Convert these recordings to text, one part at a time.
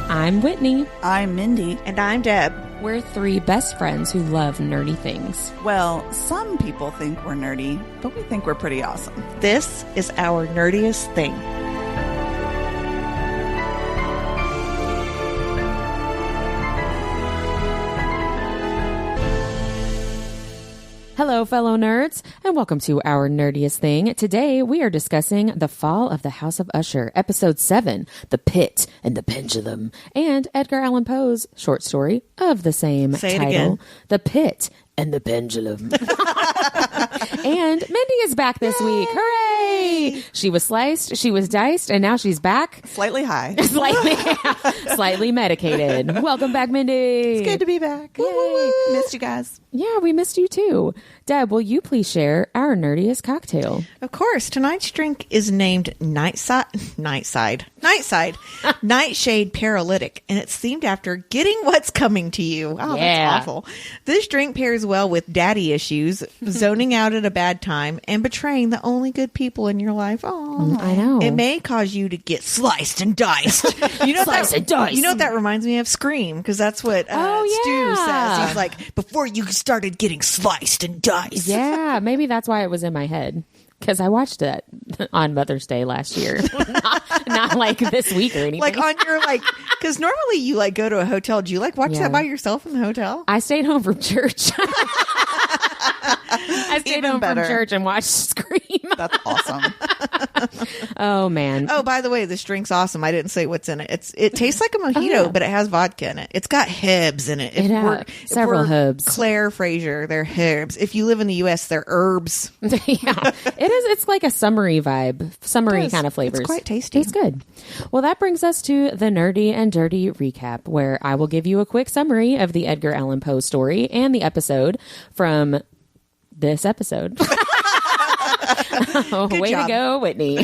I'm Whitney. I'm Mindy. And I'm Deb. We're three best friends who love nerdy things. Well, some people think we're nerdy, but we think we're pretty awesome. This is our nerdiest thing. Hello, fellow nerds, and welcome to our nerdiest thing. Today, we are discussing The Fall of the House of Usher, Episode 7, The Pit and the Pendulum, and Edgar Allan Poe's short story of the same title, The Pit and the Pendulum. And Mindy is back this week. Hooray! She was sliced, she was diced, and now she's back. Slightly high. Slightly medicated. Welcome back, Mindy. It's good to be back. Yay. Missed you guys. Yeah, we missed you too. Deb, will you please share our nerdiest cocktail? Of course. Tonight's drink is named Nightshade Paralytic, and it's themed after getting what's coming to you. Oh, yeah. That's awful. This drink pairs well with daddy issues, zoning out at a bad time, and betraying the only good people in your life. Oh, I know. It may cause you to get sliced and diced. You know Slice and dice. You know what that reminds me of? Scream, because that's what Stu says. He's like, before you started getting sliced and diced. Yeah, maybe that's why it was in my head. Because I watched it on Mother's Day last year. not like this week or anything. Like on your, because normally you go to a hotel. Do you watch that by yourself in the hotel? I stayed home from church. I stayed home from church and watched Scream. That's awesome. Oh, man. Oh, by the way, this drink's awesome. I didn't say what's in it. It tastes like a mojito, but it has vodka in it. It's got herbs in it. Several herbs. Claire Fraser, they're herbs. If you live in the U.S., they're herbs. Yeah, it is. It's like a summery vibe, summery kind of flavors. It's quite tasty. It's good. Well, that brings us to the Nerdy and Dirty recap, where I will give you a quick summary of the Edgar Allan Poe story and the episode from this episode. Way to go, Whitney.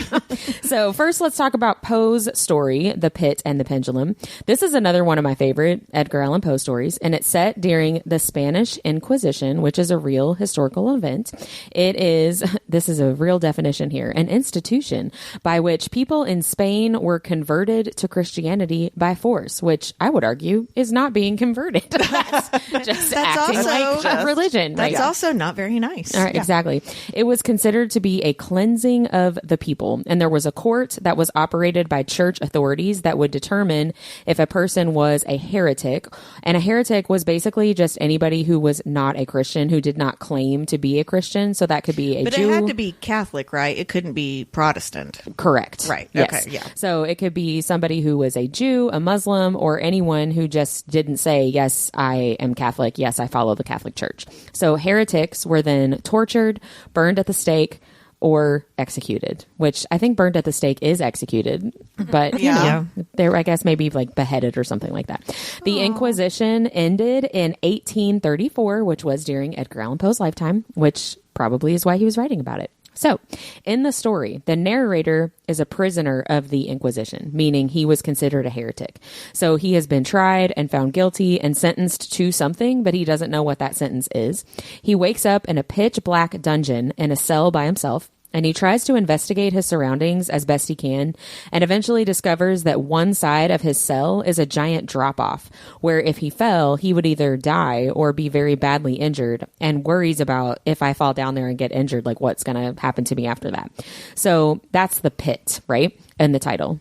So first, let's talk about Poe's story, The Pit and the Pendulum. This is another one of my favorite Edgar Allan Poe stories, and it's set during the Spanish Inquisition, which is a real historical event. This is a real definition here, an institution by which people in Spain were converted to Christianity by force, which I would argue is not being converted. That's acting like a religion. That's also not very nice. All right, exactly. It was considered to be a cleansing of the people, and there was a court that was operated by church authorities that would determine if a person was a heretic, and a heretic was basically just anybody who was not a Christian, who did not claim to be a Christian. So that could be a Jew. But it had to be Catholic, right? It couldn't be Protestant. Correct. Right. Yes. Okay. Yeah. So it could be somebody who was a Jew, a Muslim, or anyone who just didn't say, yes, I am Catholic. Yes, I follow the Catholic Church. So heretics were then tortured, burned at the stake, or executed, which I think burned at the stake is executed, but you know, they're, I guess, maybe beheaded or something like that. The Inquisition ended in 1834, which was during Edgar Allan Poe's lifetime, which probably is why he was writing about it. So, in the story, the narrator is a prisoner of the Inquisition, meaning he was considered a heretic. So he has been tried and found guilty and sentenced to something, but he doesn't know what that sentence is. He wakes up in a pitch black dungeon in a cell by himself, and he tries to investigate his surroundings as best he can, and eventually discovers that one side of his cell is a giant drop-off, where if he fell, he would either die or be very badly injured, and worries about, if I fall down there and get injured, what's going to happen to me after that. So that's the pit, right? And the title,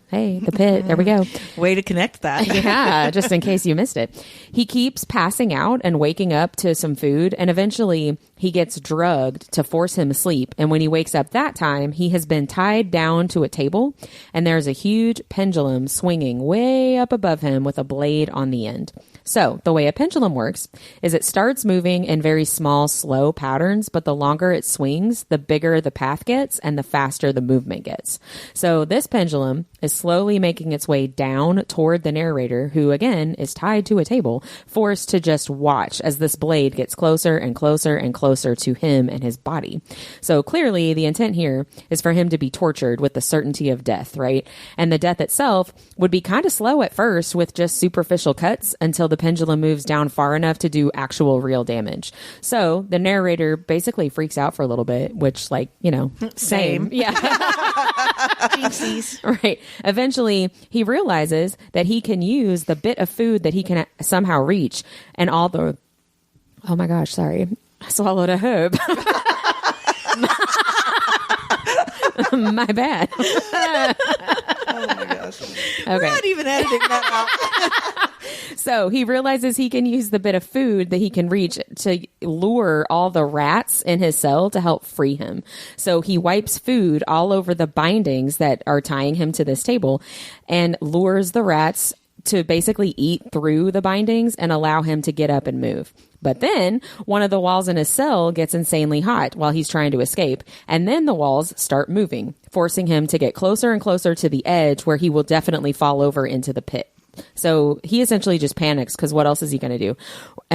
hey, the pit, there we go. Way to connect that. Yeah, just in case you missed it. He keeps passing out and waking up to some food, and eventually he gets drugged to force him asleep. And when he wakes up that time, he has been tied down to a table, and there's a huge pendulum swinging way up above him with a blade on the end. So the way a pendulum works is it starts moving in very small, slow patterns, but the longer it swings, the bigger the path gets and the faster the movement gets. So this pendulum is slowly making its way down toward the narrator, who again is tied to a table, forced to just watch as this blade gets closer and closer and closer to him and his body. So clearly the intent here is for him to be tortured with the certainty of death, right? And the death itself would be kind of slow at first with just superficial cuts until the pendulum moves down far enough to do actual real damage. So the narrator basically freaks out for a little bit, which, like, you know, same. Yeah. Oopsies. Right. Eventually, he realizes that he can use the bit of food that he can somehow reach and all the... Oh my gosh, sorry. I swallowed a herb. My bad. Oh my gosh. Okay. We're not even editing that out. So he realizes he can use the bit of food that he can reach to lure all the rats in his cell to help free him. So he wipes food all over the bindings that are tying him to this table and lures the rats to basically eat through the bindings and allow him to get up and move. But then one of the walls in his cell gets insanely hot while he's trying to escape. And then the walls start moving, forcing him to get closer and closer to the edge where he will definitely fall over into the pit. So he essentially just panics because what else is he going to do?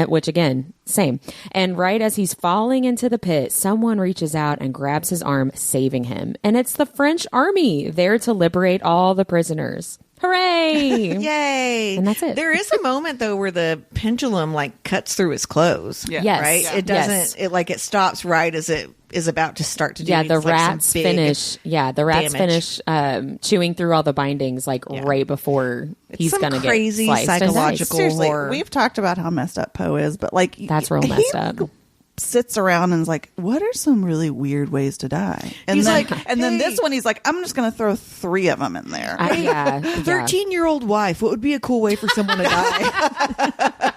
Which again, same. And right as he's falling into the pit, someone reaches out and grabs his arm, saving him. And it's the French army there to liberate all the prisoners. Hooray! Yay! And that's it. There is a moment though where the pendulum like cuts through his clothes. Yeah. Yes. Right? Yeah. It doesn't. Yes. It stops right as it is about to start to do. Yeah, the like, some rats big finish. Yeah, the rats damage. finish chewing through all the bindings like right before he's some going to get crazy sliced and psychological diced. Seriously, horror. we've talked about how messed up Poe is, but like That's real messed up. Sits around and is like, what are some really weird ways to die? And He's then, like, and then hey. this one, he's like, I'm just going to throw 3 of them in there. Yeah. 13-year-old wife. What would be a cool way for someone to die?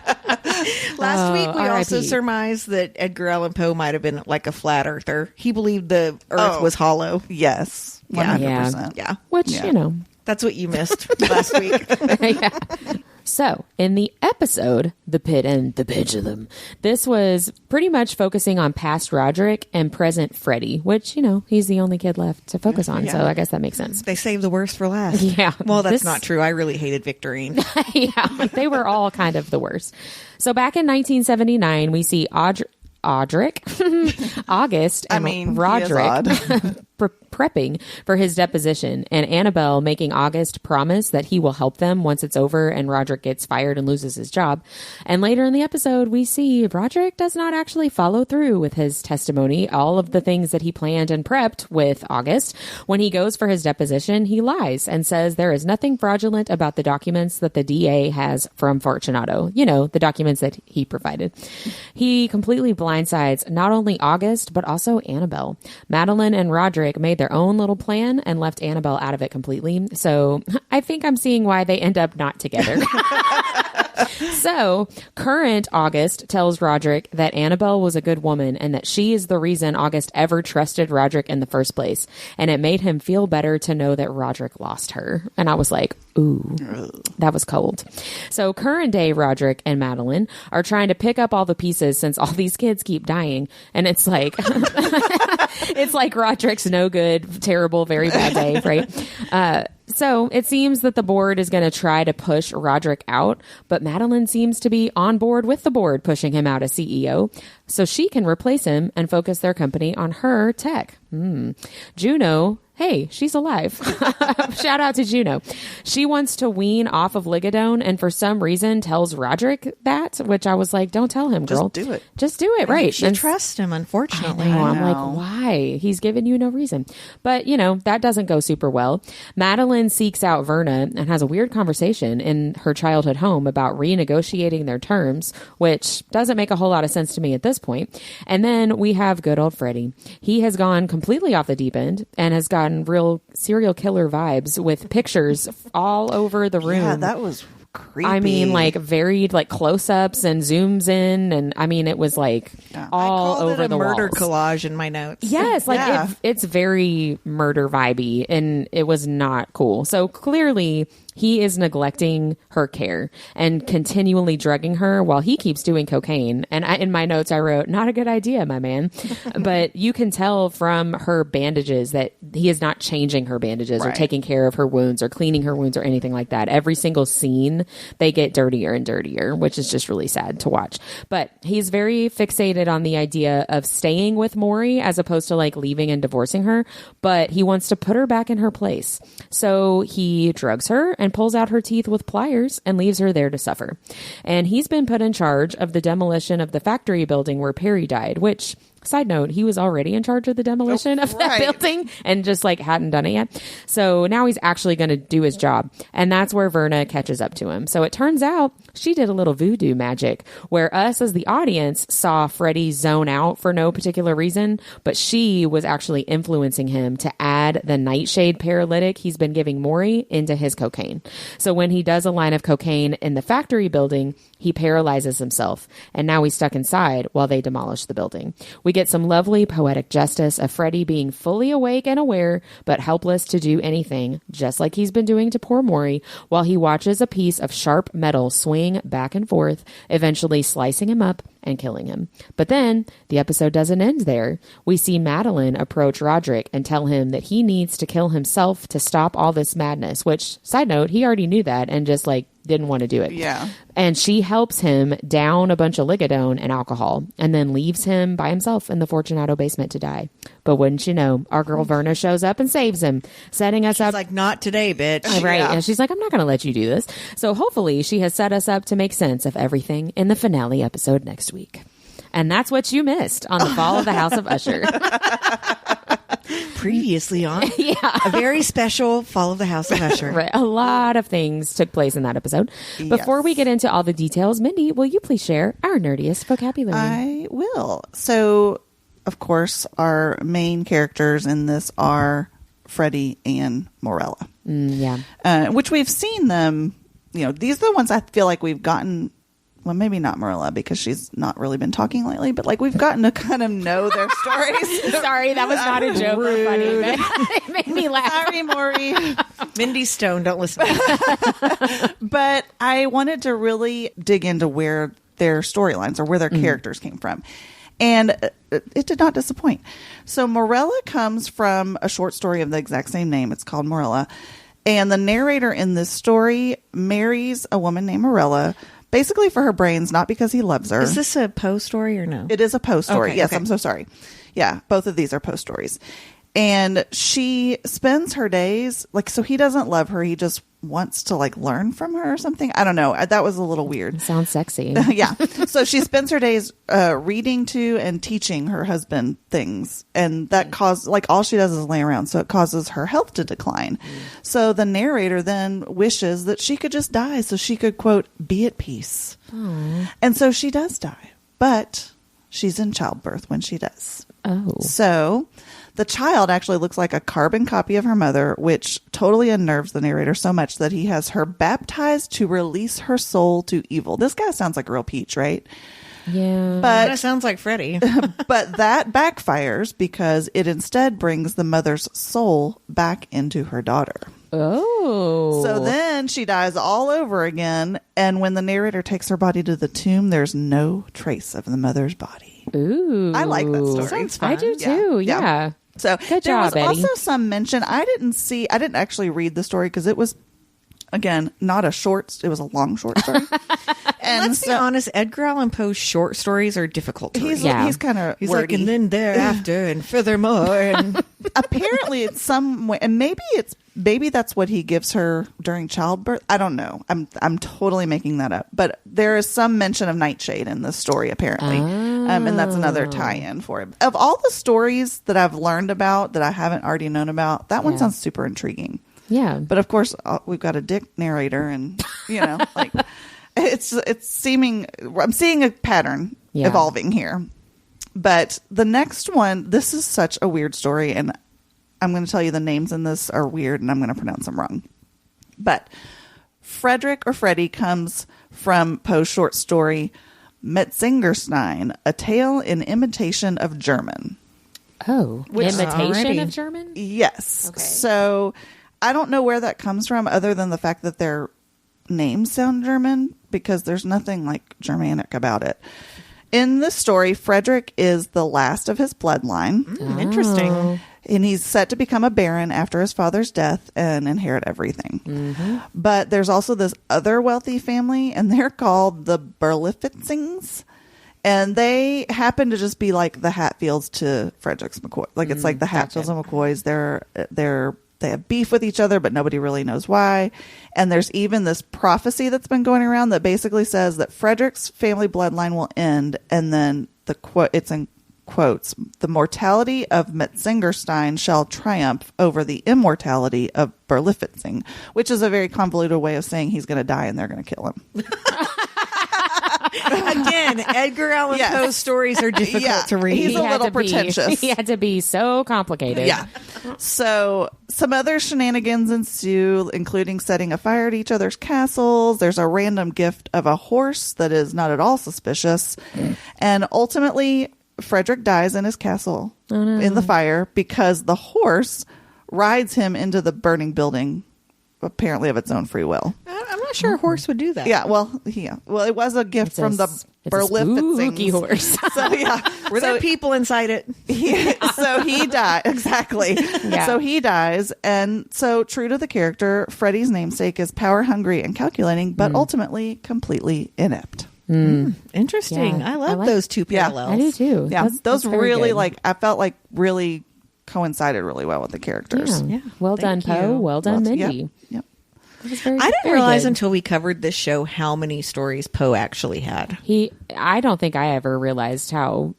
Last week, we also R.I.P. surmised that Edgar Allan Poe might have been like a flat earther. He believed the Earth was hollow. Yes, 100%. Yeah, Which, Yeah. you know. that's what you missed last week. Yeah. So, in the episode, The Pit and the Pendulum, this was pretty much focusing on past Roderick and present Freddie, which, you know, he's the only kid left to focus on. So, I guess that makes sense. They saved the worst for last. Yeah. Well, that's This- not true. I really hated Victorine. Yeah, they were all kind of the worst. So, back in 1979, we see Audric, August, and I mean, he is Roderick odd. prepping for his deposition, and Annabelle making August promise that he will help them once it's over and Roderick gets fired and loses his job. And later in the episode, we see Roderick does not actually follow through with his testimony, all of the things that he planned and prepped with August. When he goes for his deposition, he lies and says there is nothing fraudulent about the documents that the DA has from Fortunato. You know, the documents that he provided. He completely blindsides not only August, but also Annabelle. Madeline and Roderick made their own little plan and left Annabelle out of it completely. So I think I'm seeing why they end up not together. So current August tells Roderick that Annabelle was a good woman and that she is the reason August ever trusted Roderick in the first place. And it made him feel better to know that Roderick lost her. And I was like, ooh, that was cold. So current day Roderick and Madeline are trying to pick up all the pieces since all these kids keep dying. And it's like, it's like Roderick's no good, terrible, very bad day, right? So it seems that the board is going to try to push Roderick out, but Madeline seems to be on board with the board pushing him out as CEO so she can replace him and focus their company on her tech. Juno, hey, she's alive. Shout out to Juno. She wants to wean off of Ligadone and for some reason tells Roderick that, which I was like, don't tell him, girl. Just do it. Just do it, right. She And trusts him, unfortunately. I'm know. like, why? He's given you no reason. But, you know, that doesn't go super well. Madeline seeks out Verna and has a weird conversation in her childhood home about renegotiating their terms, which doesn't make a whole lot of sense to me at this point. And then we have good old Freddie. He has gone completely off the deep end and has gotten real serial killer vibes with pictures all over the room. Yeah, that was creepy. I mean, like varied like close-ups and zooms in, and I mean, it was like all I called over it a the murder walls. collage in my notes. Yes, like Yeah. it's very murder vibey, and it was not cool. So clearly, he is neglecting her care and continually drugging her while he keeps doing cocaine. And in my notes, I wrote, not a good idea, my man. But you can tell from her bandages that he is not changing her bandages or Right. taking care of her wounds or cleaning her wounds or anything like that. Every single scene, they get dirtier and dirtier, which is just really sad to watch. But he's very fixated on the idea of staying with Maury as opposed to like leaving and divorcing her. But he wants to put her back in her place. So he drugs her and pulls out her teeth with pliers and leaves her there to suffer. And he's been put in charge of the demolition of the factory building where Perry died, which Side note, he was already in charge of the demolition of that building and just like hadn't done it yet. So now he's actually going to do his job. And that's where Verna catches up to him. So it turns out she did a little voodoo magic where us as the audience saw Freddy zone out for no particular reason, but she was actually influencing him to add the Nightshade Paralytic he's been giving Maury into his cocaine. So when he does a line of cocaine in the factory building, he paralyzes himself, and now he's stuck inside while they demolish the building. We get some lovely poetic justice of Freddy being fully awake and aware, but helpless to do anything, just like he's been doing to poor Maury, while he watches a piece of sharp metal swing back and forth, eventually slicing him up and killing him. But then the episode doesn't end there. We see Madeline approach Roderick and tell him that he needs to kill himself to stop all this madness, which, side note, he already knew that and just like didn't want to do it. Yeah. And she helps him down a bunch of Ligadone and alcohol and then leaves him by himself in the Fortunato basement to die. But wouldn't you know, our girl Verna shows up and saves him, setting us up. Like, not today, bitch. Right. Yeah. And she's like, I'm not going to let you do this. So hopefully she has set us up to make sense of everything in the finale episode next week. And that's what you missed on the fall of the House of Usher. Previously on Yeah. a very special Fall of the House of Usher. Right. A lot of things took place in that episode. Before we get into all the details, Mindy, will you please share our nerdiest vocabulary? I will. So, of course, our main characters in this are Freddy and Morella. Yeah. Which we've seen them, these are the ones I feel like we've gotten. Well, maybe not Morella because she's not really been talking lately, but like we've gotten to kind of know their stories. Sorry, that was not a joke or funny, but it made me laugh. Sorry, Maury. Mindy Stone, don't listen. But I wanted to really dig into where their storylines or where their characters came from. And it did not disappoint. So Morella comes from a short story of the exact same name. It's called Morella. And the narrator in this story marries a woman named Morella, basically for her brains, not because he loves her. Is this a Poe story or no? It is a Poe story. Okay, Yes, okay. I'm so sorry. Yeah, both of these are Poe stories. And she spends her days, so he doesn't love her. He just wants to, learn from her or something. I don't know. That was a little weird. Sounds sexy. Yeah. So she spends her days reading to and teaching her husband things. And that causes, all she does is lay around. So it causes her health to decline. So the narrator then wishes that she could just die so she could, quote, be at peace. Aww. And so she does die. But she's in childbirth when she does. Oh. So the child actually looks like a carbon copy of her mother, which totally unnerves the narrator so much that he has her baptized to release her soul to evil. This guy sounds like a real peach, right? Yeah. That sounds like Freddy. But that backfires because it instead brings the mother's soul back into her daughter. Oh. So then she dies all over again. And when the narrator takes her body to the tomb, there's no trace of the mother's body. Ooh. I like that story. Sounds fun. I do too. Yeah. So Good there was job, Eddie. also some mention. I didn't actually read the story because it was, again, not a short. It was a long short story. And Let's be honest, Edgar Allan Poe's short stories are difficult to read. Yeah. he's kind of He's wordy. like, and then thereafter, and furthermore, and Apparently, it's some way, and maybe that's what he gives her during childbirth. I don't know. I'm totally making that up. But there is some mention of Nightshade in this story, apparently, and that's another tie-in for it. Of all the stories that I've learned about that I haven't already known about, that one Yeah. sounds super intriguing. Yeah. But of course, we've got a dick narrator, and it's seeming. I'm seeing a pattern Yeah. evolving here. But the next one, this is such a weird story, and I'm going to tell you the names in this are weird, and I'm going to pronounce them wrong. But Frederick or Freddy comes from Poe's short story Metzingerstein, a tale in imitation of German. Oh. Imitation Alrighty. of German? Yes. Okay. So I don't know where that comes from other than the fact that their names sound German, because there's nothing Germanic about it. In this story, Frederick is the last of his bloodline. interesting. And he's set to become a baron after his father's death and inherit everything. Mm-hmm. But there's also this other wealthy family, and they're called the Berlifitzings. And they happen to just be like the Hatfields to Frederick's McCoy. It's like the Hatfields and McCoys. They have beef with each other, but nobody really knows why. And there's even this prophecy that's been going around that basically says that Frederick's family bloodline will end, and then it's in quotes, "The mortality of Metzingerstein shall triumph over the immortality of Berlifitzing," which is a very convoluted way of saying he's going to die and they're going to kill him. Again, Edgar Allan Poe's stories are difficult to read. He's a little pretentious. He had to be so complicated. Yeah. So some other shenanigans ensue, including setting a fire to each other's castles. There's a random gift of a horse that is not at all suspicious. And ultimately, Frederick dies in his castle in the fire because the horse rides him into the burning building, apparently of its own free will. I'm not sure a horse would do that. Yeah, well, it was a gift from the spooky horse. So Were there people inside it? So he died. Exactly. Yeah. So he dies, and so true to the character, Freddie's namesake is power hungry and calculating, but ultimately completely inept. Interesting. Yeah. I love those two parallels. I do too. Yeah, those very really good. I felt like really coincided really well with the characters. Yeah. Well done, Thank Poe. you. Well done, Mindy. Yep. That was very, I didn't very realize good. until we covered this show how many stories Poe actually had. I don't think I ever realized how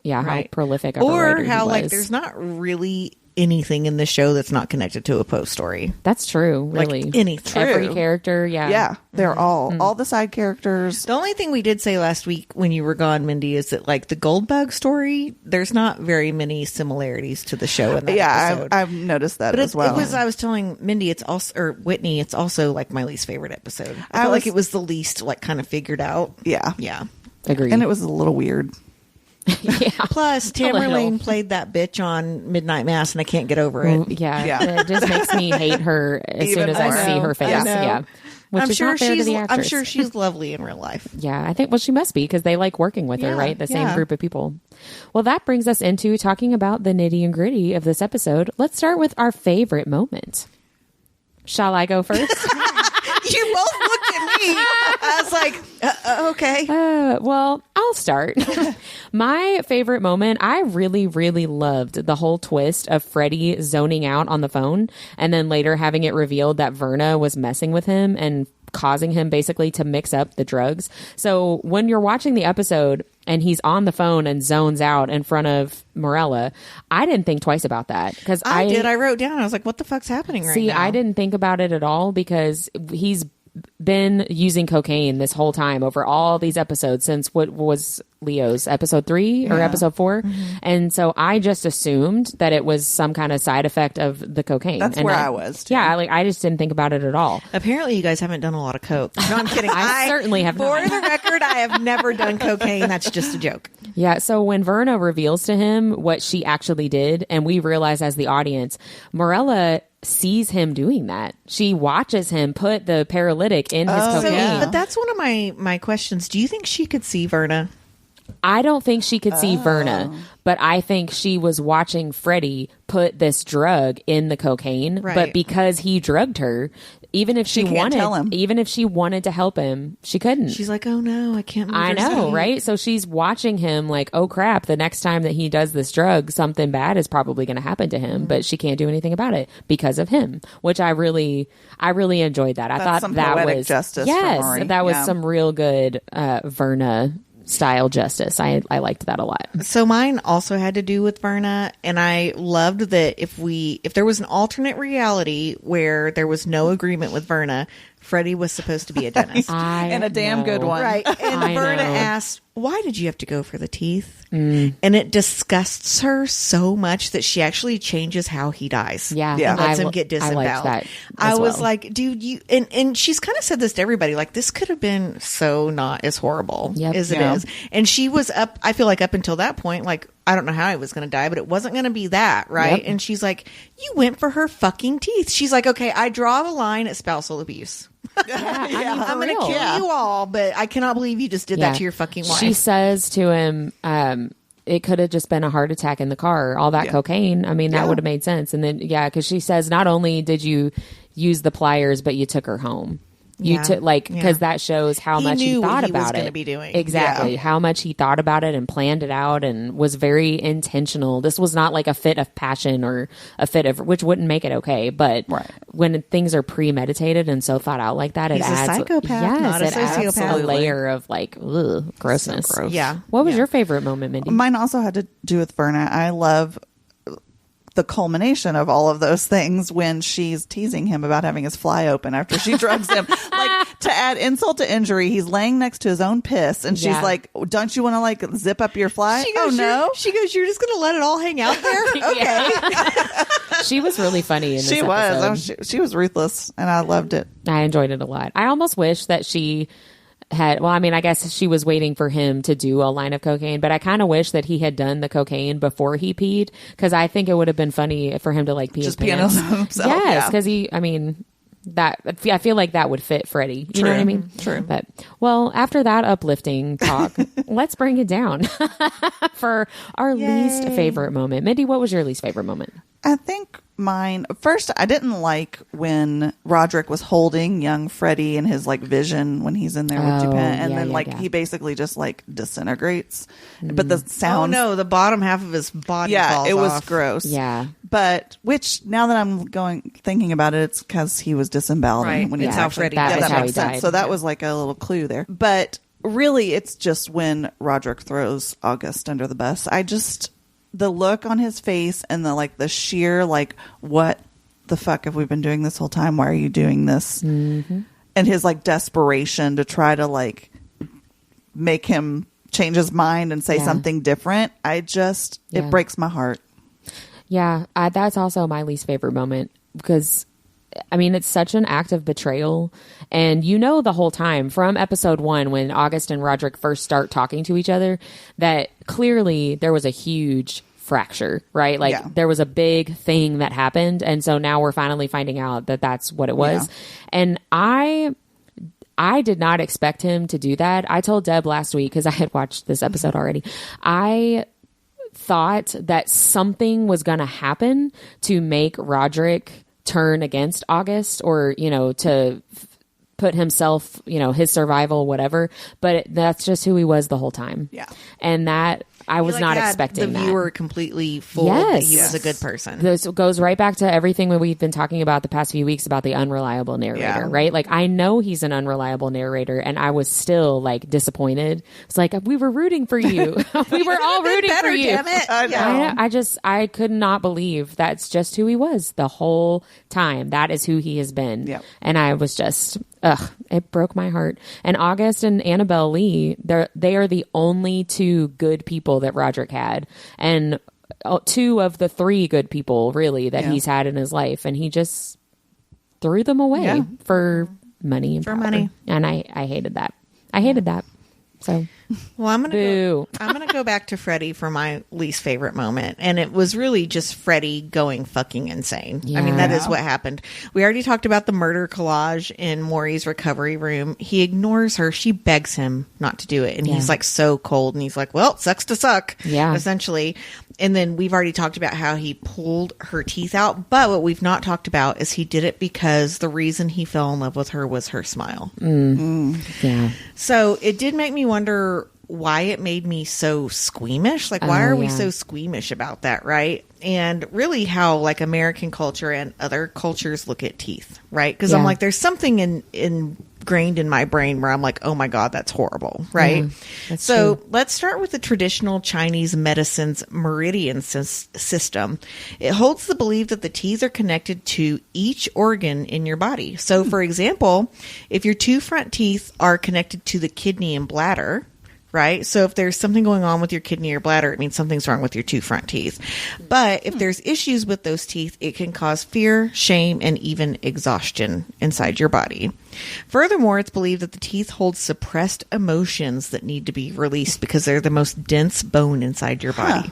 prolific of a or writer how he was. there's not really anything in the show that's not connected to a Poe story. That's true, really. Like anything. Every True. character, Yeah, they're all the side characters. The only thing we did say last week when you were gone, Mindy, is that the Goldbug story, there's not very many similarities to the show in that episode. I've noticed that But as well. I was telling Mindy, it's also, or Whitney, it's also my least favorite episode. I I felt was- like it was the least kind of figured out. Yeah. Yeah. Agreed. And it was a little weird. yeah. Plus, A little. Tamerlane played that bitch on Midnight Mass, and I can't get over it. Yeah. It just makes me hate her as Even soon as more. I see her face. I know. Yeah. Which I'm is sure not fair to the I'm actress. sure she's lovely in real life. Yeah, I think, she must be because they like working with her, Yeah, right? The same yeah. group of people. Well, that brings us into talking about the nitty and gritty of this episode. Let's start with our favorite moment. Shall I go first? You both looked at me. I was like, okay. Well, I'll start. My favorite moment, I really, really loved the whole twist of Freddie zoning out on the phone and then later having it revealed that Verna was messing with him and causing him basically to mix up the drugs. So when you're watching the episode and he's on the phone and zones out in front of Morella, I didn't think twice about that because I did. I wrote down. I was like, what the fuck's happening right now? I didn't think about it at all because he's been using cocaine this whole time over all these episodes since what was Leo's episode 3 or episode 4. And so I just assumed that it was some kind of side effect of the cocaine. That's and where I was, too. Yeah, I just didn't think about it at all. Apparently, you guys haven't done a lot of coke. No, I'm kidding. I certainly have For not. the record, I have never done cocaine. That's just a joke. Yeah, so when Verna reveals to him what she actually did, and we realize as the audience, Morella sees him doing that. She watches him put the paralytic in his cocaine. But that's one of my questions. Do you think she could see Verna? I don't think she could see Verna, but I think she was watching Freddie put this drug in the cocaine. Right. But because he drugged her, even if she can't wanted, tell him. even if she wanted to help him, she couldn't. She's like, oh no, I can't. I know, see. right? So she's watching him like, oh crap, the next time that he does this drug, something bad is probably going to happen to him, but she can't do anything about it because of him, which I really enjoyed that. I That's thought some that poetic was justice from yes, Maury. that was Yeah. some real good Verna style justice. I liked that a lot. So mine also had to do with Verna, and I loved that if there was an alternate reality where there was no agreement with Verna, Freddie was supposed to be a dentist. And a damn good one. Right. And I Verna know. asked, why did you have to go for the teeth? And it disgusts her so much that she actually changes how he dies. Yeah, Yeah. And lets I him get I disemboweled. liked that. I as was well. like, dude, you and she's kind of said this to everybody, like, this could have been so not as horrible Yep. as Yeah. it is. And she was up, I feel like up until that point, like, I don't know how I was going to die, but it wasn't going to be that, right? Yep. And she's like, you went for her fucking teeth. She's like, okay, I draw the line at spousal abuse. I'm going to kill you all, but I cannot believe you just did that to your fucking wife. She says to him, it could have just been a heart attack in the car. All that cocaine. I mean, that would have made sense. And then, because she says, not only did you use the pliers, but you took her home. You took because that shows how much he knew thought what he was about it. gonna be doing. Exactly. Yeah. How much he thought about it and planned it out and was very intentional. This was not like a fit of passion or a fit of, which wouldn't make it okay. But when things are premeditated and so thought out like that, it He's adds a psychopath, yes, not a it adds a sociopath. layer of grossness. So gross. Yeah. What was your favorite moment, Mindy? Mine also had to do with Verna. I love the culmination of all of those things when she's teasing him about having his fly open after she drugs him. Like, to add insult to injury, he's laying next to his own piss, and she's like, "Don't you want to like zip up your fly?" She goes, no. She goes, "You're just going to let it all hang out there?" Okay. She was really funny in this She episode. was. She was ruthless, and I loved it. I enjoyed it a lot. I almost wish that she had, well, I mean, I guess she was waiting for him to do a line of cocaine, but I kind of wish that he had done the cocaine before he peed, because I think it would have been funny for him to like pee Just his pee on pants. himself. Yes, because I feel like that would fit Freddie. You know what I mean? True. But, well, after that uplifting talk, let's bring it down for our least favorite moment. Mindy, what was your least favorite moment? I think mine first, I didn't like when Roderick was holding young Freddie in his like vision when he's in there with Dupin, and then he basically just like disintegrates. But the sound, Oh no, the bottom half of his body falls it was off. gross. Yeah. But which now that I'm thinking about it, it's because he was disemboweled Right. when It's he how actually- Freddie that died. is that how makes he sense. died. So that was like a little clue there. But really, it's just when Roderick throws August under the bus. The look on his face and the sheer what the fuck have we been doing this whole time? Why are you doing this? Mm-hmm. And his desperation to try to make him change his mind and say something different. It breaks my heart. Yeah, that's also my least favorite moment, because I mean, it's such an act of betrayal. And the whole time from episode 1, when August and Roderick first start talking to each other, that clearly there was a huge fracture, right? There was a big thing that happened. And so now we're finally finding out that that's what it was. Yeah. And I did not expect him to do that. I told Deb last week, because I had watched this episode already, I thought that something was going to happen to make Roderick turn against August, or to put himself, his survival, whatever, but that's just who he was the whole time. And that I was not expecting the that. viewer completely fooled that he was a good person. This goes right back to everything that we've been talking about the past few weeks about the unreliable narrator, right? I know he's an unreliable narrator, and I was still disappointed. It's we were rooting for you. We were all rooting for you. Damn it. I know. I could not believe that's just who he was the whole time. That is who he has been. Yep. And I was just, it broke my heart. And August and Annabelle Lee, they are the only two good people that Roderick had, and 2 of the 3 good people really that he's had in his life, and he just threw them away for money and power. And I hated that. I hated that. So, well, I'm gonna go back to Freddie for my least favorite moment, and it was really just Freddie going fucking insane. I mean, that is what happened. We already talked about the murder collage in Maury's recovery room. He ignores her. She begs him not to do it, and he's so cold, and he's like, "Well, sucks to suck," essentially. And then we've already talked about how he pulled her teeth out, but what we've not talked about is he did it because the reason he fell in love with her was her smile. Yeah. So it did make me wonder why it made me so squeamish. Why are we so squeamish about that, right? And really how American culture and other cultures look at teeth, right? Because I'm there's something ingrained in my brain where I'm oh my God, that's horrible, right? So true. Let's start with the traditional Chinese medicine's meridian system. It holds the belief that the teeth are connected to each organ in your body. So for example, if your 2 front teeth are connected to the kidney and bladder, right? So if there's something going on with your kidney or bladder, it means something's wrong with your 2 front teeth. But if there's issues with those teeth, it can cause fear, shame, and even exhaustion inside your body. Furthermore, it's believed that the teeth hold suppressed emotions that need to be released because they're the most dense bone inside your body.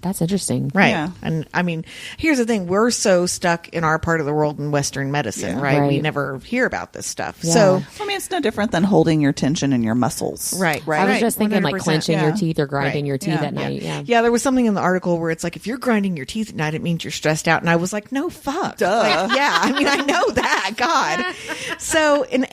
That's interesting. Right. Yeah. And I mean, here's the thing. We're so stuck in our part of the world in Western medicine, right? We Right. never hear about this stuff. Yeah. So, I mean, it's no different than holding your tension in your muscles. Right. Right. I was Right. just thinking like 100%. clenching your Yeah. teeth or grinding Right. your teeth Yeah. at night. Yeah. yeah, there was something in the article where it's like, if you're grinding your teeth at night, it means you're stressed out. And I was like, no, fuck. Duh. Like, yeah, I mean, I know that. God. So an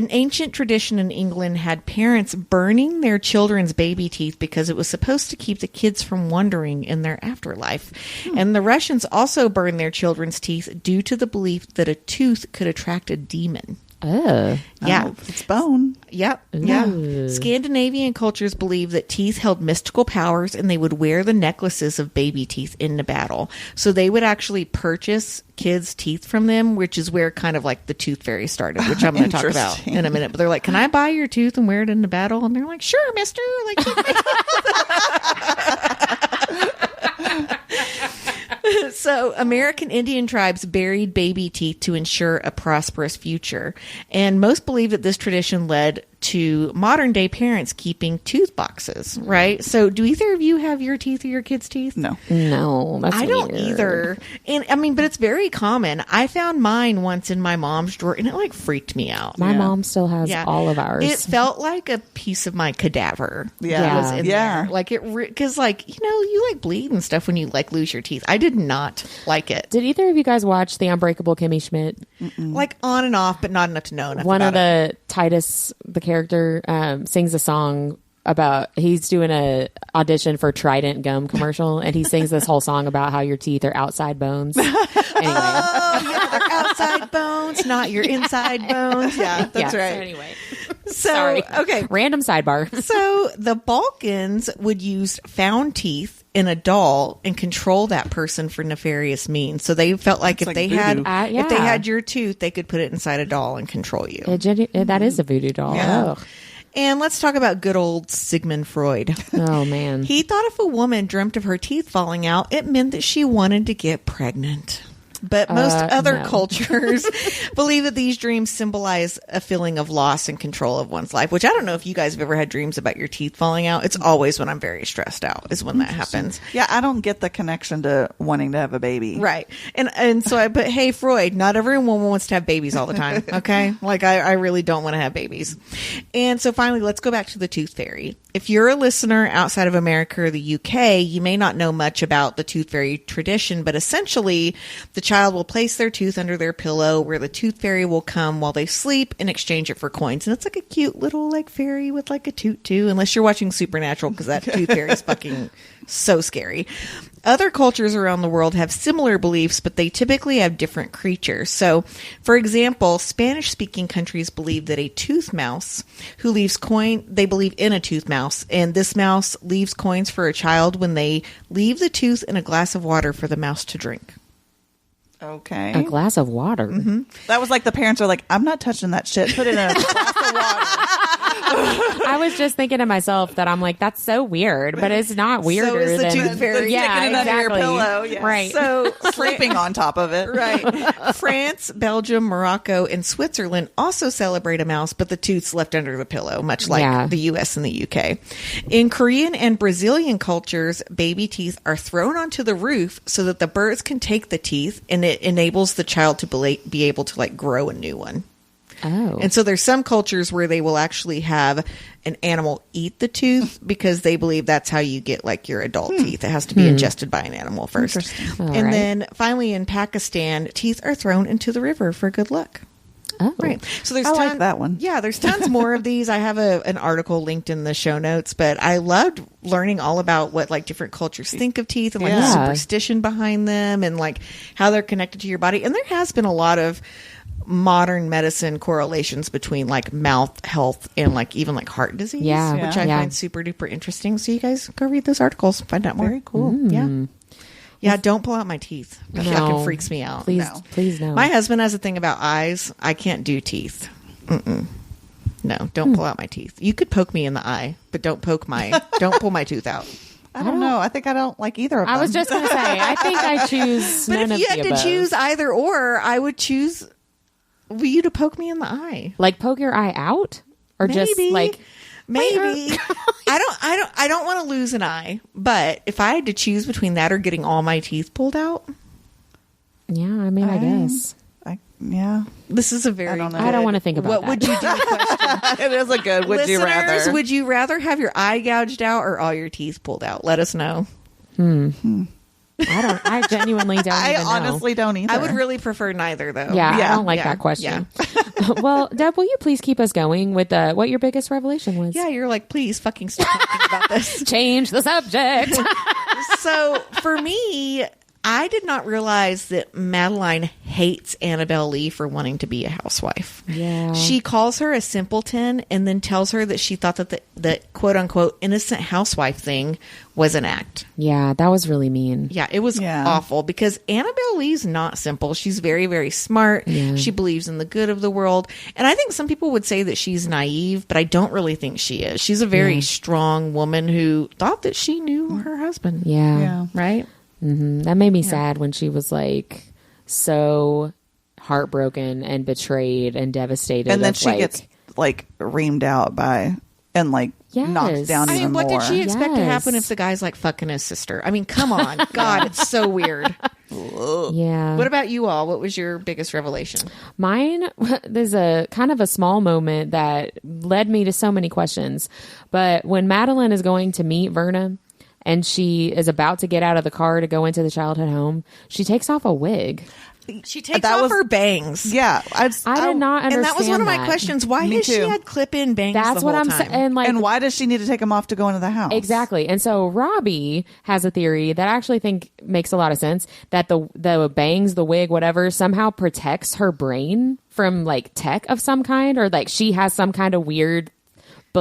ancient tradition in England had parents burning their children's baby teeth because it was supposed to keep the kids from wandering in their afterlife. And the Russians also burned their children's teeth due to the belief that a tooth could attract a demon. Oh. Yeah. Oh, it's bone. Yep. Yeah. Ooh. Scandinavian cultures believed that teeth held mystical powers and they would wear the necklaces of baby teeth into battle. So they would actually purchase kids' teeth from them, which is where kind of like the tooth fairy started, which I'm going to talk about Interesting. in a minute. But they're like, can I buy your tooth and wear it into battle? And they're like, sure, mister. Like, so American Indian tribes buried baby teeth to ensure a prosperous future. And most believe that this tradition led to modern day parents keeping tooth boxes, right? So do either of you have your teeth or your kids' teeth? No. No, that's I don't weird. either. And I mean, but it's very common. I found mine once in my mom's drawer and it like freaked me out. My Yeah. mom still has Yeah. all of ours. It felt like a piece of my cadaver. Yeah. Was in Yeah. there. Like it, because like, you know, you like bleed and stuff when you like lose your teeth. I did not like it. Did either of you guys watch The Unbreakable Kimmy Schmidt? Like on and off, but not enough to know enough One about of the Titus, the character, sings a song about he's doing a audition for Trident gum commercial, and he sings this whole song about how your teeth are outside bones. Anyway, Oh, yeah, they're outside bones, not your inside bones. Yeah, that's yeah, right. So anyway, So, sorry. okay. Random sidebar. So the Balkans would use found teeth in a doll and control that person for nefarious means. So they felt like It's if like they voodoo. had Yeah. if they had your tooth, they could put it inside a doll and control you. That is a voodoo doll. Yeah. Ugh. And let's talk about good old Sigmund Freud. Oh man. He thought if a woman dreamt of her teeth falling out, it meant that she wanted to get pregnant. But most other no. cultures believe that these dreams symbolize a feeling of loss and control of one's life, which I don't know if you guys have ever had dreams about your teeth falling out. It's always when I'm very stressed out is when that happens. Yeah, I don't get the connection to wanting to have a baby. Right. And so but hey, Freud, not everyone wants to have babies all the time. Okay. Like I really don't want to have babies. And so finally, let's go back to the tooth fairy. If you're a listener outside of America or the UK, you may not know much about the tooth fairy tradition, but essentially the child will place their tooth under their pillow where the tooth fairy will come while they sleep and exchange it for coins. And it's like a cute little like fairy with like a toot too, unless you're watching Supernatural, because that tooth fairy is fucking so scary. Other cultures around the world have similar beliefs, but they typically have different creatures. So, for example, Spanish-speaking countries believe that a tooth mouse who leaves they believe in a tooth mouse, and this mouse leaves coins for a child when they leave the tooth in a glass of water for the mouse to drink. Okay. A glass of water. Mm-hmm. That was like the parents are like, I'm not touching that shit. Put it in a glass of water. I was just thinking to myself that I'm like, that's so weird, but it's not weirder is the than tooth fairy. Yeah, Sticking it under your exactly. pillow. Yeah. Right. So, Sleeping on top of it. right. France, Belgium, Morocco, and Switzerland also celebrate a mouse, but the tooth's left under the pillow, much like Yeah. the US and the UK. In Korean and Brazilian cultures, baby teeth are thrown onto the roof so that the birds can take the teeth, and it enables the child to be able to like grow a new one. Oh. And so there's some cultures where they will actually have an animal eat the tooth because they believe that's how you get like your adult teeth. It has to be ingested by an animal first. Interesting. And All right. then finally in Pakistan, teeth are thrown into the river for good luck. Oh. Right. So there's I like that one. Yeah, there's tons more of these. I have an article linked in the show notes, but I loved learning all about what like different cultures think of teeth and like the Yeah. superstition behind them and like how they're connected to your body. And there has been a lot of modern medicine correlations between like mouth health and like even like heart disease, Yeah. which I Yeah. find super duper interesting. So you guys go read those articles, find out more. Very cool. Yeah, don't pull out my teeth. That No. fucking freaks me out. Please, No. please no. My husband has a thing about eyes. I can't do teeth. No, don't pull out my teeth. You could poke me in the eye, but don't pull my tooth out. I don't know. I think I don't like either of them. I was just going to say, I think I choose But none if of you the had to above. choose either or, I would choose you to poke me in the eye. Like poke your eye out? Or just Maybe. like... Maybe. I don't want to lose an eye, but if I had to choose between that or getting all my teeth pulled out. Yeah, I mean, I guess. Yeah. This is a very I don't want to think about what would you do question. It is a good would you Listeners, rather. would you rather have your eye gouged out or all your teeth pulled out? Let us know. I genuinely don't I even know. honestly don't either. I would really prefer neither, though. Yeah, I Yeah. don't like that question. Well, Deb, will you please keep us going with what your biggest revelation was? Yeah, you're like, please fucking stop talking about this. Change the subject. So for me, I did not realize that Madeline hates Annabelle Lee for wanting to be a housewife. Yeah. She calls her a simpleton and then tells her that she thought that the quote unquote innocent housewife thing was an act. Yeah, that was really mean. Yeah, it was awful because Annabelle Lee's not simple. She's very, very smart. Yeah. She believes in the good of the world. And I think some people would say that she's naive, but I don't really think she is. She's a very strong woman who thought that she knew her husband. Yeah. Right? That made me sad when she was like so heartbroken and betrayed and devastated. And then she gets like reamed out by and like knocked down I even mean, what more. did she expect to happen Yes. if the guy's like fucking his sister? I mean, come on. God, it's so weird. Yeah. What about you all? What was your biggest revelation? Mine, there's a kind of a small moment that led me to so many questions. But when Madeline is going to meet Verna and she is about to get out of the car to go into the childhood home, she takes off a wig. She takes off her bangs. Yeah. I did not understand And that was one of my that. questions. Why Me has she too. had clip-in bangs That's the what whole I'm time? saying. Like, And why does she need to take them off to go into the house? exactly. And so Robbie has a theory that I actually think makes a lot of sense, that the bangs, the wig, whatever, somehow protects her brain from like tech of some kind, or like she has some kind of weird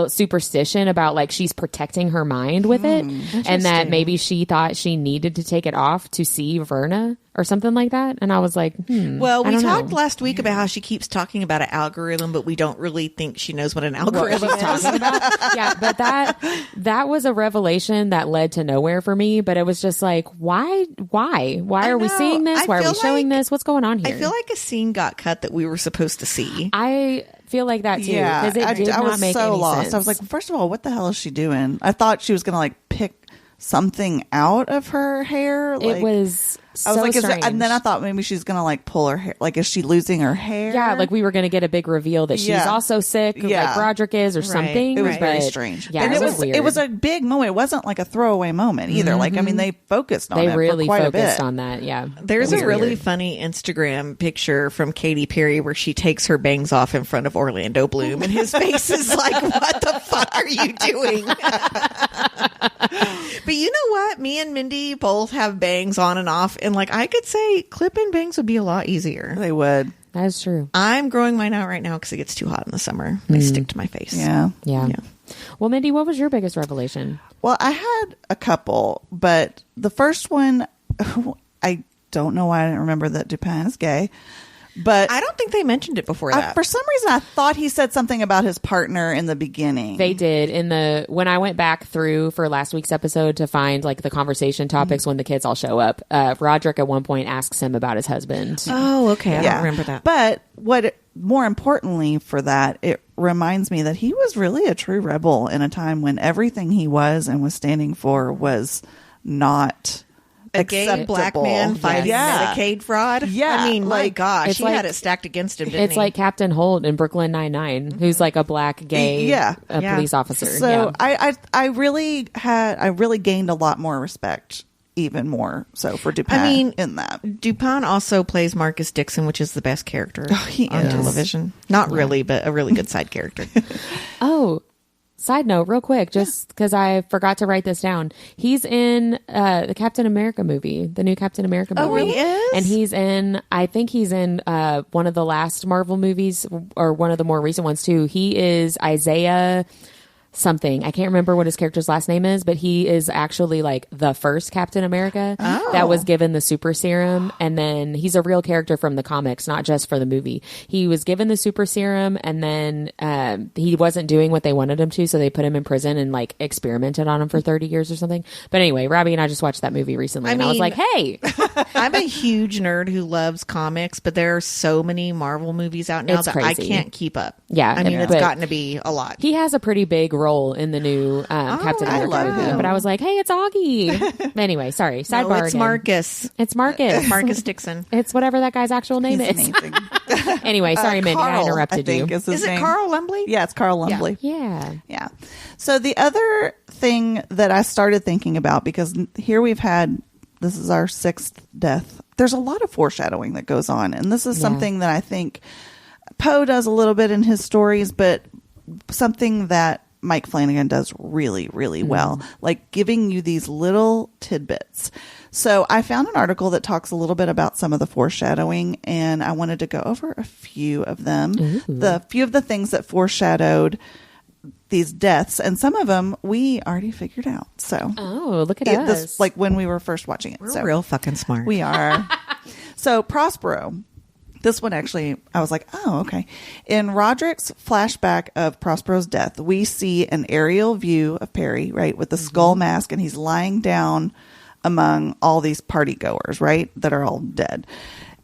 superstition about like she's protecting her mind with it, and that maybe she thought she needed to take it off to see Verna or something like that. And I was like, Well, we I don't talked know. last week about how she keeps talking about an algorithm, but we don't really think she knows what an algorithm is. talking about. Yeah, but that was a revelation that led to nowhere for me. But it was just like, why are we know. seeing this? I Why are we feel showing like- this? What's going on here? I feel like a scene got cut that we were supposed to see. I feel like that too, Yeah. because it did I not was make so any lost. sense. I was like, first of all, what the hell is she doing? I thought she was going to like pick something out of her hair. Like, it was so I was like, strange. and then I thought maybe she's going to like pull her hair. Like, is she losing her hair? yeah, like we were going to get a big reveal that she's Yeah. also sick, Yeah. like Broderick is, or something. It was very but, strange. Yeah, and it was weird. It was a big moment. It wasn't like a throwaway moment either. Like, I mean, they focused on they it really for quite a focused bit. on that. Yeah, There's It was a really weird. funny Instagram picture from Katy Perry where she takes her bangs off in front of Orlando Bloom, and his face is like, "What the fuck are you doing?" But you know what? Me and Mindy both have bangs on and off, and like I could say, clip-in bangs would be a lot easier. They would. That is true. I'm growing mine out right now because it gets too hot in the summer. They stick to my face. Yeah. Yeah. Well, Mindy, what was your biggest revelation? Well, I had a couple, but the first one, I don't know why I didn't remember that Dupin is gay. But I don't think they mentioned it before that. for some reason, I thought he said something about his partner in the beginning. They did when I went back through for last week's episode to find like the conversation topics when the kids all show up. Roderick at one point asks him about his husband. Oh, okay. I don't remember that. But more importantly for that, it reminds me that he was really a true rebel in a time when everything he was and was standing for was not a gay acceptable. black man fighting Yeah. Medicaid fraud. Yeah, I mean, my like, gosh, it's he like- had it stacked against him. Didn't It's he? like Captain Holt in Brooklyn Nine-Nine, who's like a black gay Yeah. police officer. So yeah. I really gained a lot more respect, even more so for Dupin. I mean, in that Dupin also plays Marcus Dixon, which is the best character he on is. television. Not really, but a really good side character. Oh, side note, real quick, just because I forgot to write this down. He's in the Captain America movie, the new Captain America movie. Oh, he is? And I think he's in one of the last Marvel movies or one of the more recent ones too. He is Isaiah something. I can't remember what his character's last name is, but he is actually like the first Captain America that was given the super serum. And then he's a real character from the comics, not just for the movie. He was given the super serum and then he wasn't doing what they wanted him to. So they put him in prison and like experimented on him for 30 years or something. But anyway, Robbie and I just watched that movie recently and I was mean- like, hey, I'm a huge nerd who loves comics, but there are so many Marvel movies out now It's that I crazy. can't keep up. Yeah, I mean, it's but- gotten to be a lot. he has a pretty big role in the new Captain I America love movie. him. But I was like, hey, it's Augie. Anyway, sorry. Sidebar. No, it's again. Marcus. It's Marcus. Marcus Dixon. It's whatever that guy's actual name He's is. amazing. Anyway, sorry, Mindy, I Carl, interrupted I think you. Is his Is it name. Carl Lumbly? Yeah, it's Carl Lumbly. Yeah. Yeah. So the other thing that I started thinking about, because here we've had, this is our 6th death. There's a lot of foreshadowing that goes on. And this is something that I think Poe does a little bit in his stories, but something that Mike Flanagan does really, really well, like giving you these little tidbits. So I found an article that talks a little bit about some of the foreshadowing, and I wanted to go over a few of them. The few of the things that foreshadowed these deaths, and some of them we already figured out. So, Look at us. this, like when we were first watching it. We're So real fucking smart. we are. So Prospero. This one actually, I was like, oh, okay. In Roderick's flashback of Prospero's death, we see an aerial view of Perry, right, with the skull mask, and he's lying down among all these party goers, right, that are all dead.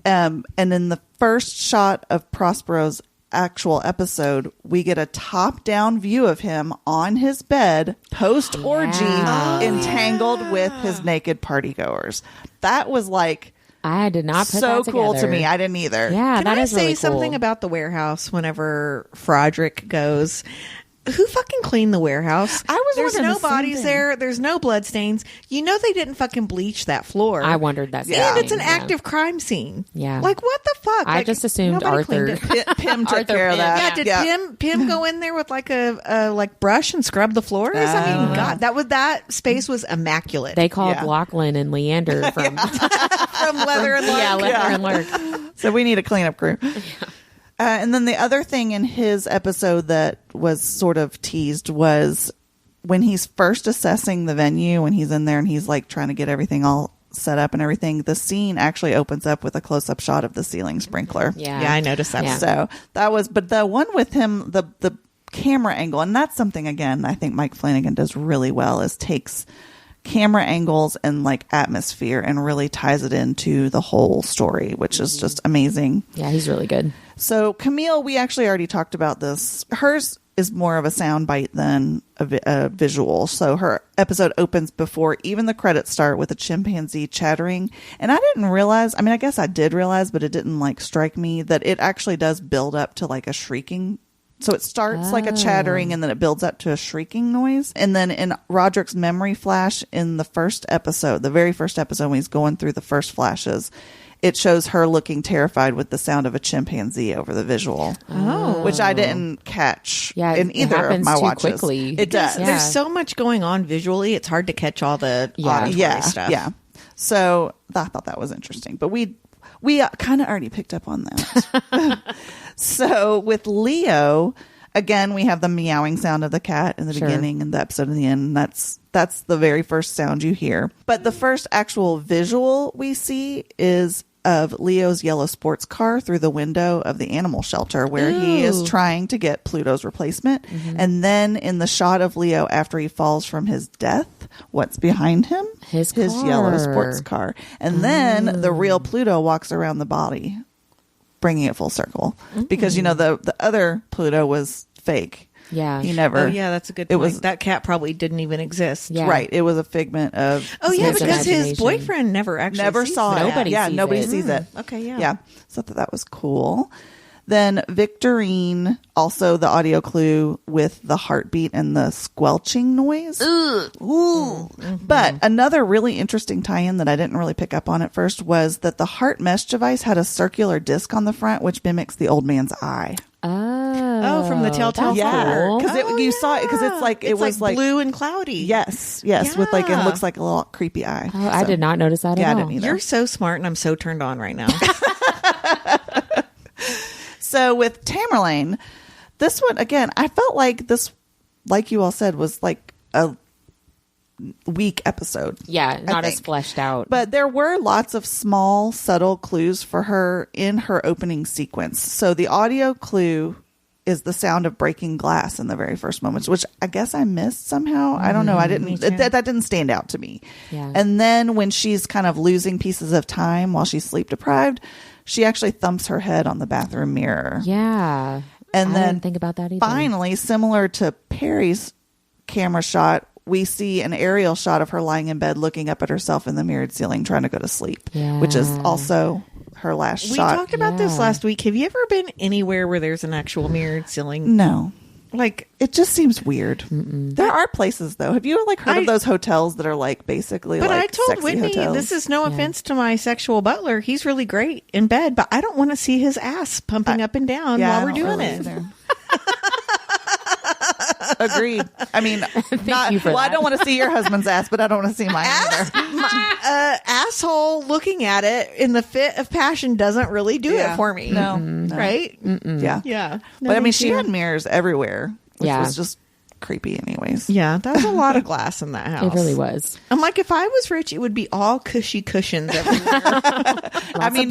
And in the first shot of Prospero's actual episode, we get a top-down view of him on his bed, post-orgy, entangled with his naked party goers. That was like... I did not put so that cool to together. me. I didn't either. Yeah, Can that I is say really something cool. about the warehouse whenever Froderick goes? Who fucking cleaned the warehouse? There's wondering no the same bodies thing. there. There's no bloodstains. You know they didn't fucking bleach that floor. I wondered that. same And it's an thing, yeah. active crime scene. Yeah. Like, what the fuck? I Like, just assumed nobody cleaned Arthur. it. Pim took Arthur care of Pym. that. Yeah, did Pim go in there with like a like brush and scrub the floors? I mean, God, that space was immaculate. They called Yeah. Lachlan and Leander from from Leather and Lark. yeah, Leather and Lark. So we need a cleanup crew. And then the other thing in his episode that was sort of teased was when he's first assessing the venue, when he's in there and he's like trying to get everything all set up and everything, the scene actually opens up with a close-up shot of the ceiling sprinkler. Yeah. Yeah, I noticed that. Yeah. So that was, but the one with him, the camera angle, and that's something, again, I think Mike Flanagan does really well, is takes camera angles and like atmosphere and really ties it into the whole story, which is just amazing. Yeah, he's really good. So Camille, we actually already talked about this. Hers is more of a sound bite than a visual. So her episode opens before even the credits start with a chimpanzee chattering. And I didn't realize, I mean, I guess I did realize, but it didn't like strike me that it actually does build up to like a shrieking. So it starts like a chattering and then it builds up to a shrieking noise. And then in Roderick's memory flash in the first episode, the very first episode when he's going through the first flashes, it shows her looking terrified with the sound of a chimpanzee over the visual. Oh. Which I didn't catch Yeah, in it either of happens my too watches. quickly. It does. Yeah. There's so much going on visually, it's hard to catch all the auditory Yeah. stuff. Yeah. So I thought that was interesting. But we kind of already picked up on that. So with Leo, again, we have the meowing sound of the cat in the Sure. beginning and the episode in the end. That's the very first sound you hear. But the first actual visual we see is of Leo's yellow sports car through the window of the animal shelter where he is trying to get Pluto's replacement. And then in the shot of Leo after he falls from his death, what's behind him? His yellow car. sports car. And then the real Pluto walks around the body, bringing it full circle. Because, you know, the other Pluto was fake. Yeah. He never. Oh, yeah, that's a good It point. was- That cat probably didn't even exist. Yeah. Right. It was a figment of. Oh, yeah, His because his imagination. boyfriend never actually Never sees saw that. it. Nobody Yeah, sees nobody it. sees it. Okay, yeah. Yeah. So I thought that was cool. Then Victorine, also the audio clue with the heartbeat and the squelching noise. Ooh. But another really interesting tie-in that I didn't really pick up on at first was that the heart mesh device had a circular disc on the front, which mimics the old man's eye. Oh, from the Telltale that's Yeah, cool. because you saw it because it's like it It's was like blue and cloudy. yes, with like it Yeah. looks like a little creepy eye. Oh, I did not notice that Yeah, I at all. didn't either. You're so smart, and I'm so turned on right now. So with Tamerlane, this one again, I felt like this, like you all said, was like a weak episode. Yeah, not as think. fleshed out. But there were lots of small, subtle clues for her in her opening sequence. So the audio clue is the sound of breaking glass in the very first moments, which I guess I missed somehow. I don't know. I didn't. That didn't stand out to me. Yeah. And then when she's kind of losing pieces of time while she's sleep deprived, she actually thumps her head on the bathroom mirror. yeah. And I then didn't think about that either. Finally, similar to Perry's camera shot, we see an aerial shot of her lying in bed looking up at herself in the mirrored ceiling trying to go to sleep, which is also her last shot. We talked about this last week. Have you ever been anywhere where there's an actual mirrored ceiling? No. Like, it just seems weird. There are places, though. Have you like heard of those hotels that are like basically but like I told sexy Whitney, hotels? this is no offense to my sexual butler. He's really great in bed, but I don't want to see his ass pumping up and down while we're doing it. Agreed. I mean, I don't want to see your husband's ass, but I don't want to see mine either. Asshole looking at it in the fit of passion doesn't really do it for me. No. Right? Yeah. Yeah. No, but I mean, she had mirrors everywhere, which was just creepy anyways. Yeah, that was a lot of glass in that house. It really was. I'm like, if I was rich, it would be all cushy cushions everywhere. I mean,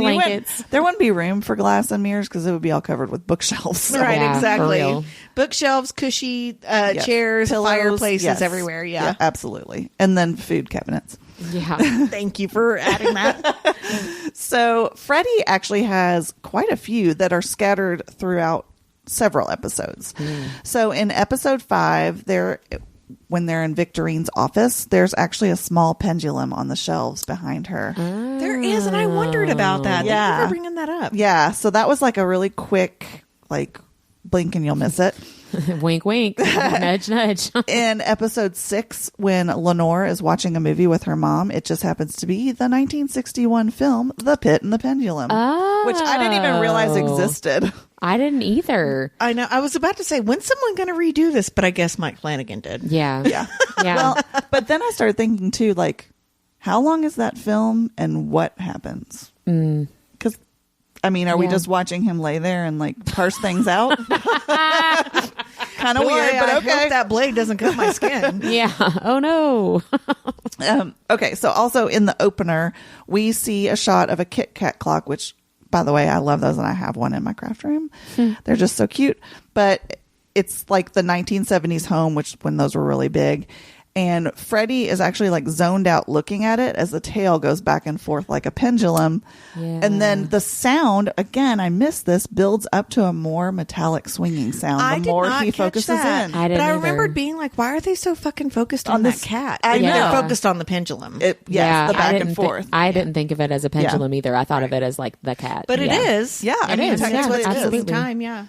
there wouldn't be room for glass and mirrors because it would be all covered with bookshelves. So. Right, Yeah, exactly. Bookshelves, cushy chairs, Pillows, fireplaces everywhere. Yeah, absolutely. And then food cabinets. Yeah. Thank you for adding that. So Freddie actually has quite a few that are scattered throughout several episodes. So in episode 5, when they're in Victorine's office, there's actually a small pendulum on the shelves behind her. There is, and I wondered about that. Yeah. Thank you for bringing that up. Yeah, so that was like a really quick, like, blink and you'll miss it. Wink, wink. Nudge, nudge. In episode 6, when Lenore is watching a movie with her mom, it just happens to be the 1961 film The Pit and the Pendulum, which I didn't even realize existed. I didn't either. I know. I was about to say, when's someone going to redo this? But I guess Mike Flanagan did. Yeah. Yeah. Well, but then I started thinking too, like, how long is that film and what happens? Because, I mean, are we just watching him lay there and like parse things out? Kind of weird, but okay. I hope that blade doesn't cut my skin. Yeah. Oh no. Okay. So also in the opener, we see a shot of a Kit Kat clock, which, by the way, I love those and I have one in my craft room. They're just so cute. But it's like the 1970s home, which when those were really big. And Freddie is actually like zoned out looking at it as the tail goes back and forth like a pendulum. Yeah. And then the sound, again, I missed this, builds up to a more metallic swinging sound the more he focuses in. I didn't but I either. remembered being like, why are they so fucking focused on that cat? I know. They're focused on the pendulum. The back and forth. I didn't think of it as a pendulum either. I thought of it as like the cat. But it is. Yeah, I mean, is. technically Yeah, it is. absolutely. Time, yeah.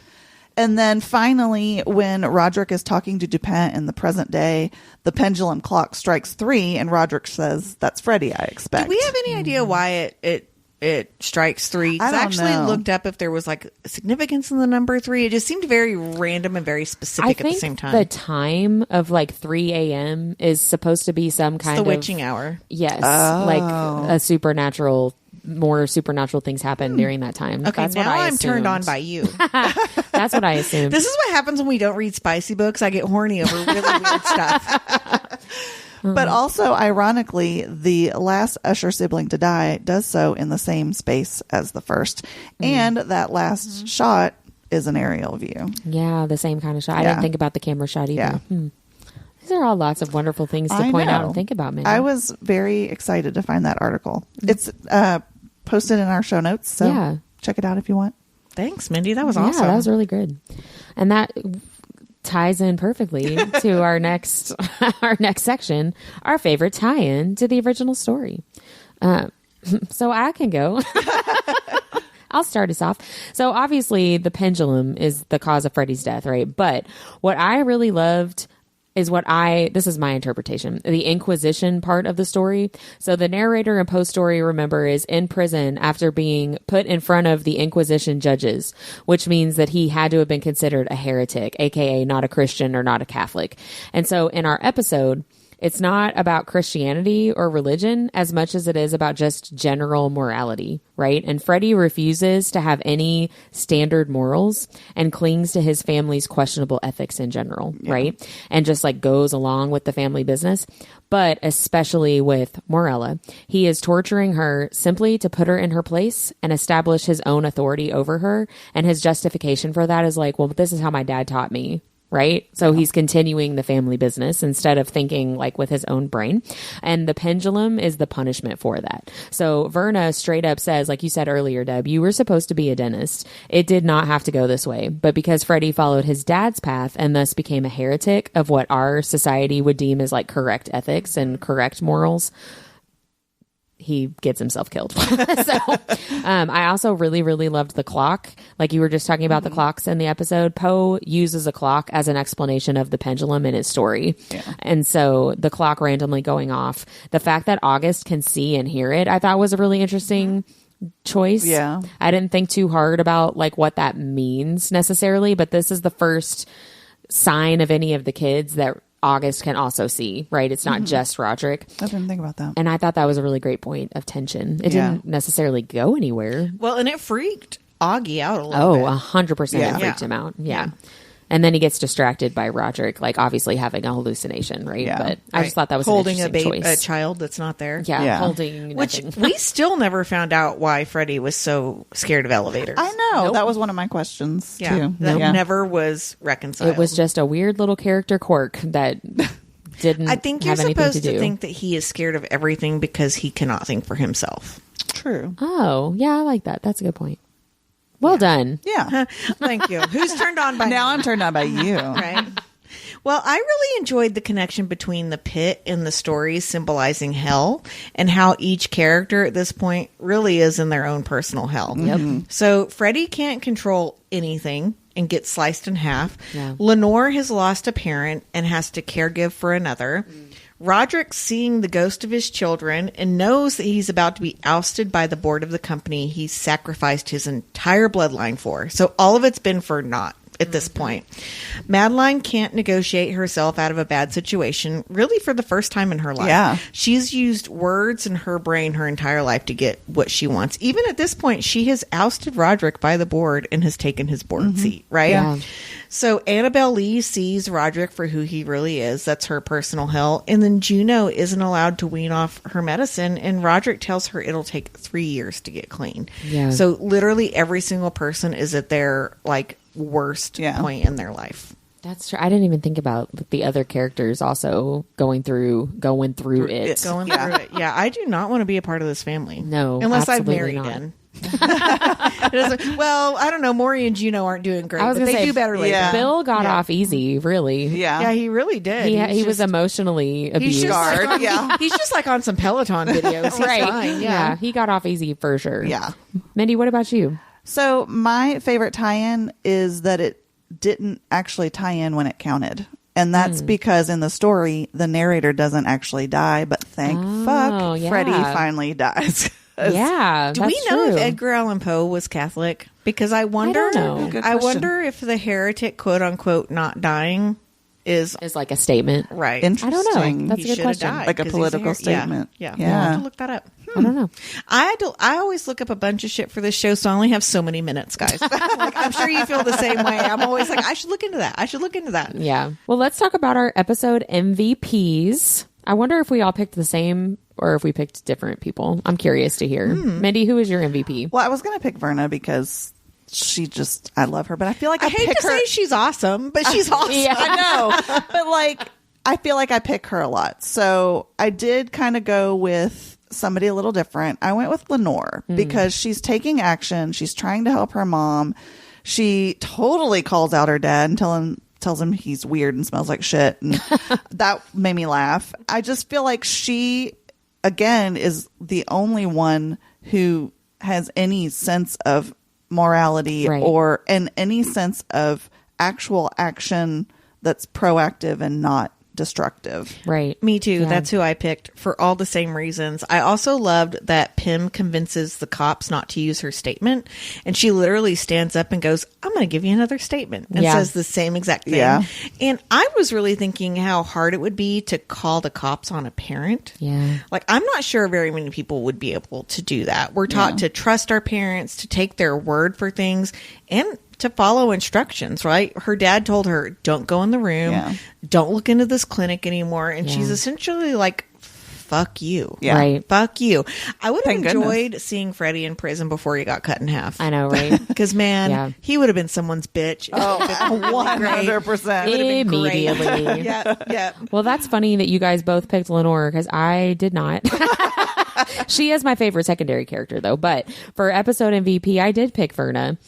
And then finally, when Roderick is talking to Dupin in the present day, the pendulum clock strikes 3, and Roderick says, "That's Freddie, I expect." Do we have any idea why it strikes 3? I I don't actually know. looked up if there was like significance in the number 3. It just seemed very random and very specific at the same time. The time of like 3 a.m. is supposed to be some kind the of witching hour. Yes, like a supernatural. More supernatural things happen during that time. Okay, That's what now I I'm turned on assumed. by you. That's what I assumed. This is what happens when we don't read spicy books. I get horny over really weird stuff. But also, ironically, the last Usher sibling to die does so in the same space as the first. And that last shot is an aerial view. Yeah, the same kind of shot. I didn't think about the camera shot either. Yeah. These are all lots of wonderful things to point out and think about, man. I was very excited to find that article. It's posted in our show notes, so check it out if you want. Thanks, Mindy. That was awesome. Yeah, that was really good. And that ties in perfectly to our next section, our favorite tie-in to the original story. So I can go. I'll start us off. So obviously the pendulum is the cause of Freddie's death, right? But what I really loved is this is my interpretation, the Inquisition part of the story. So the narrator in Poe's story, remember, is in prison after being put in front of the Inquisition judges, which means that he had to have been considered a heretic, aka not a Christian or not a Catholic. And so in our episode, it's not about Christianity or religion as much as it is about just general morality, right? And Freddie refuses to have any standard morals and clings to his family's questionable ethics in general, right? And just like goes along with the family business. But especially with Morella, he is torturing her simply to put her in her place and establish his own authority over her. And his justification for that is like, well, this is how my dad taught me. right? So he's continuing the family business instead of thinking like with his own brain. And the pendulum is the punishment for that. So Verna straight up says, like you said earlier, Deb, you were supposed to be a dentist. It did not have to go this way. But because Freddie followed his dad's path and thus became a heretic of what our society would deem as like correct ethics and correct morals, he gets himself killed. So I also really, really loved the clock. Like you were just talking about the clocks in the episode. Poe uses a clock as an explanation of the pendulum in his story. Yeah. And so the clock randomly going off, the fact that August can see and hear it, I thought was a really interesting choice. Yeah. I didn't think too hard about like what that means necessarily, but this is the first sign of any of the kids that August can also see, right? It's not just Roderick. I didn't think about that. And I thought that was a really great point of tension. It didn't necessarily go anywhere. Well, and it freaked Augie out a little bit. 100% it freaked him out. Yeah. And then he gets distracted by Roderick, like obviously having a hallucination, right? Yeah. But I just thought that was holding an interesting choice. A child that's not there. Yeah. Holding Which nothing. we still never found out why Freddie was so scared of elevators. I know. That was one of my questions, too. That never was reconciled. It was just a weird little character quirk that didn't I think you're have anything supposed to do. think that he is scared of everything because he cannot think for himself. True. Oh, yeah, I like that. That's a good point. Well done. Yeah. Thank you. Who's turned on by Now me? I'm turned on by you. Right. Well, I really enjoyed the connection between the pit and the stories symbolizing hell and how each character at this point really is in their own personal hell. Yep. So Freddie can't control anything and gets sliced in half. Yeah. Lenore has lost a parent and has to caregive for another. Roderick's seeing the ghost of his children and knows that he's about to be ousted by the board of the company he's sacrificed his entire bloodline for. So all of it's been for naught at this point. Madeline can't negotiate herself out of a bad situation, really for the first time in her life. Yeah. She's used words in her brain her entire life to get what she wants. Even at this point, she has ousted Roderick by the board and has taken his board seat, right? Yeah. So Annabelle Lee sees Roderick for who he really is. That's her personal hell. And then Juno isn't allowed to wean off her medicine. And Roderick tells her it'll take 3 years to get clean. Yeah. So literally every single person is at their like worst point in their life. That's true. I didn't even think about the other characters also going through it. Going through it. Yeah, I do not want to be a part of this family. No, unless I've absolutely married not. in. Well, I don't know. Maury and Juno aren't doing great. I was but gonna they say, do better later. Yeah. Bill got off easy, really. Yeah. Yeah, he really did. He was emotionally abused. He's just, like, Yeah. he's just like on some Peloton videos. He's right. fine. Yeah, he got off easy for sure. Yeah. Mindy, what about you? So my favorite tie-in is that it didn't actually tie in when it counted. And that's because in the story, the narrator doesn't actually die, but thank fuck, yeah. Freddie finally dies. Yeah, Do we that's know true. if Edgar Allan Poe was Catholic? Because I wonder. don't know. Good I question. wonder if the heretic, quote unquote, not dying is Is like a statement. right. Interesting. I don't know. That's He a good should have question. died Like a 'cause he's political here. statement. Yeah. Yeah. We'll have to look that up. I don't know. I always look up a bunch of shit for this show, so I only have so many minutes, guys. Like, I'm sure you feel the same way. I'm always like, I should look into that. I should look into that. Yeah. Well, let's talk about our episode MVPs. I wonder if we all picked the same or if we picked different people. I'm curious to hear. Mindy, who is your MVP? Well, I was going to pick Verna because I love her, but I feel like I hate pick to her. say she's awesome, but she's awesome. Yeah. I know, but like, I feel like I pick her a lot. So I did kind of go with somebody a little different. I went with Lenore because she's taking action. She's trying to help her mom. She totally calls out her dad and tells him he's weird and smells like shit. And that made me laugh. I just feel like she, again, is the only one who has any sense of morality Right. and any sense of actual action that's proactive and not destructive. Right. Me too. Yeah. That's who I picked for all the same reasons. I also loved that Pym convinces the cops not to use her statement. And she literally stands up and goes, I'm going to give you another statement. And Yeah. says the same exact thing. Yeah. And I was really thinking how hard it would be to call the cops on a parent. Yeah. Like, I'm not sure very many people would be able to do that. We're taught to trust our parents, to take their word for things, and to follow instructions, right? Her dad told her, don't go in the room. Yeah. Don't look into this clinic anymore. And Yeah. she's essentially like fuck you. Yeah. Right. Fuck you. I would have Thank goodness. enjoyed seeing Freddie in prison before he got cut in half. I know, right? Because, man, Yeah. he would have been someone's bitch. Oh, It would've been really great. 100%. It would have been great. Immediately. Yeah. Well, that's funny that you guys both picked Lenore because I did not. She is my favorite secondary character, though. But for episode MVP, I did pick Verna.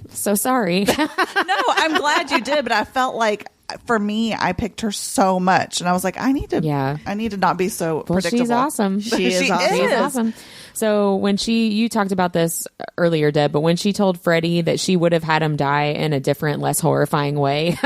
So sorry. No, I'm glad you did, but I felt like for me, I picked her so much, and I was like, I need to not be so Well, predictable. she's awesome. She is awesome. She's awesome. So when you talked about this earlier, Deb, but when she told Freddie that she would have had him die in a different, less horrifying way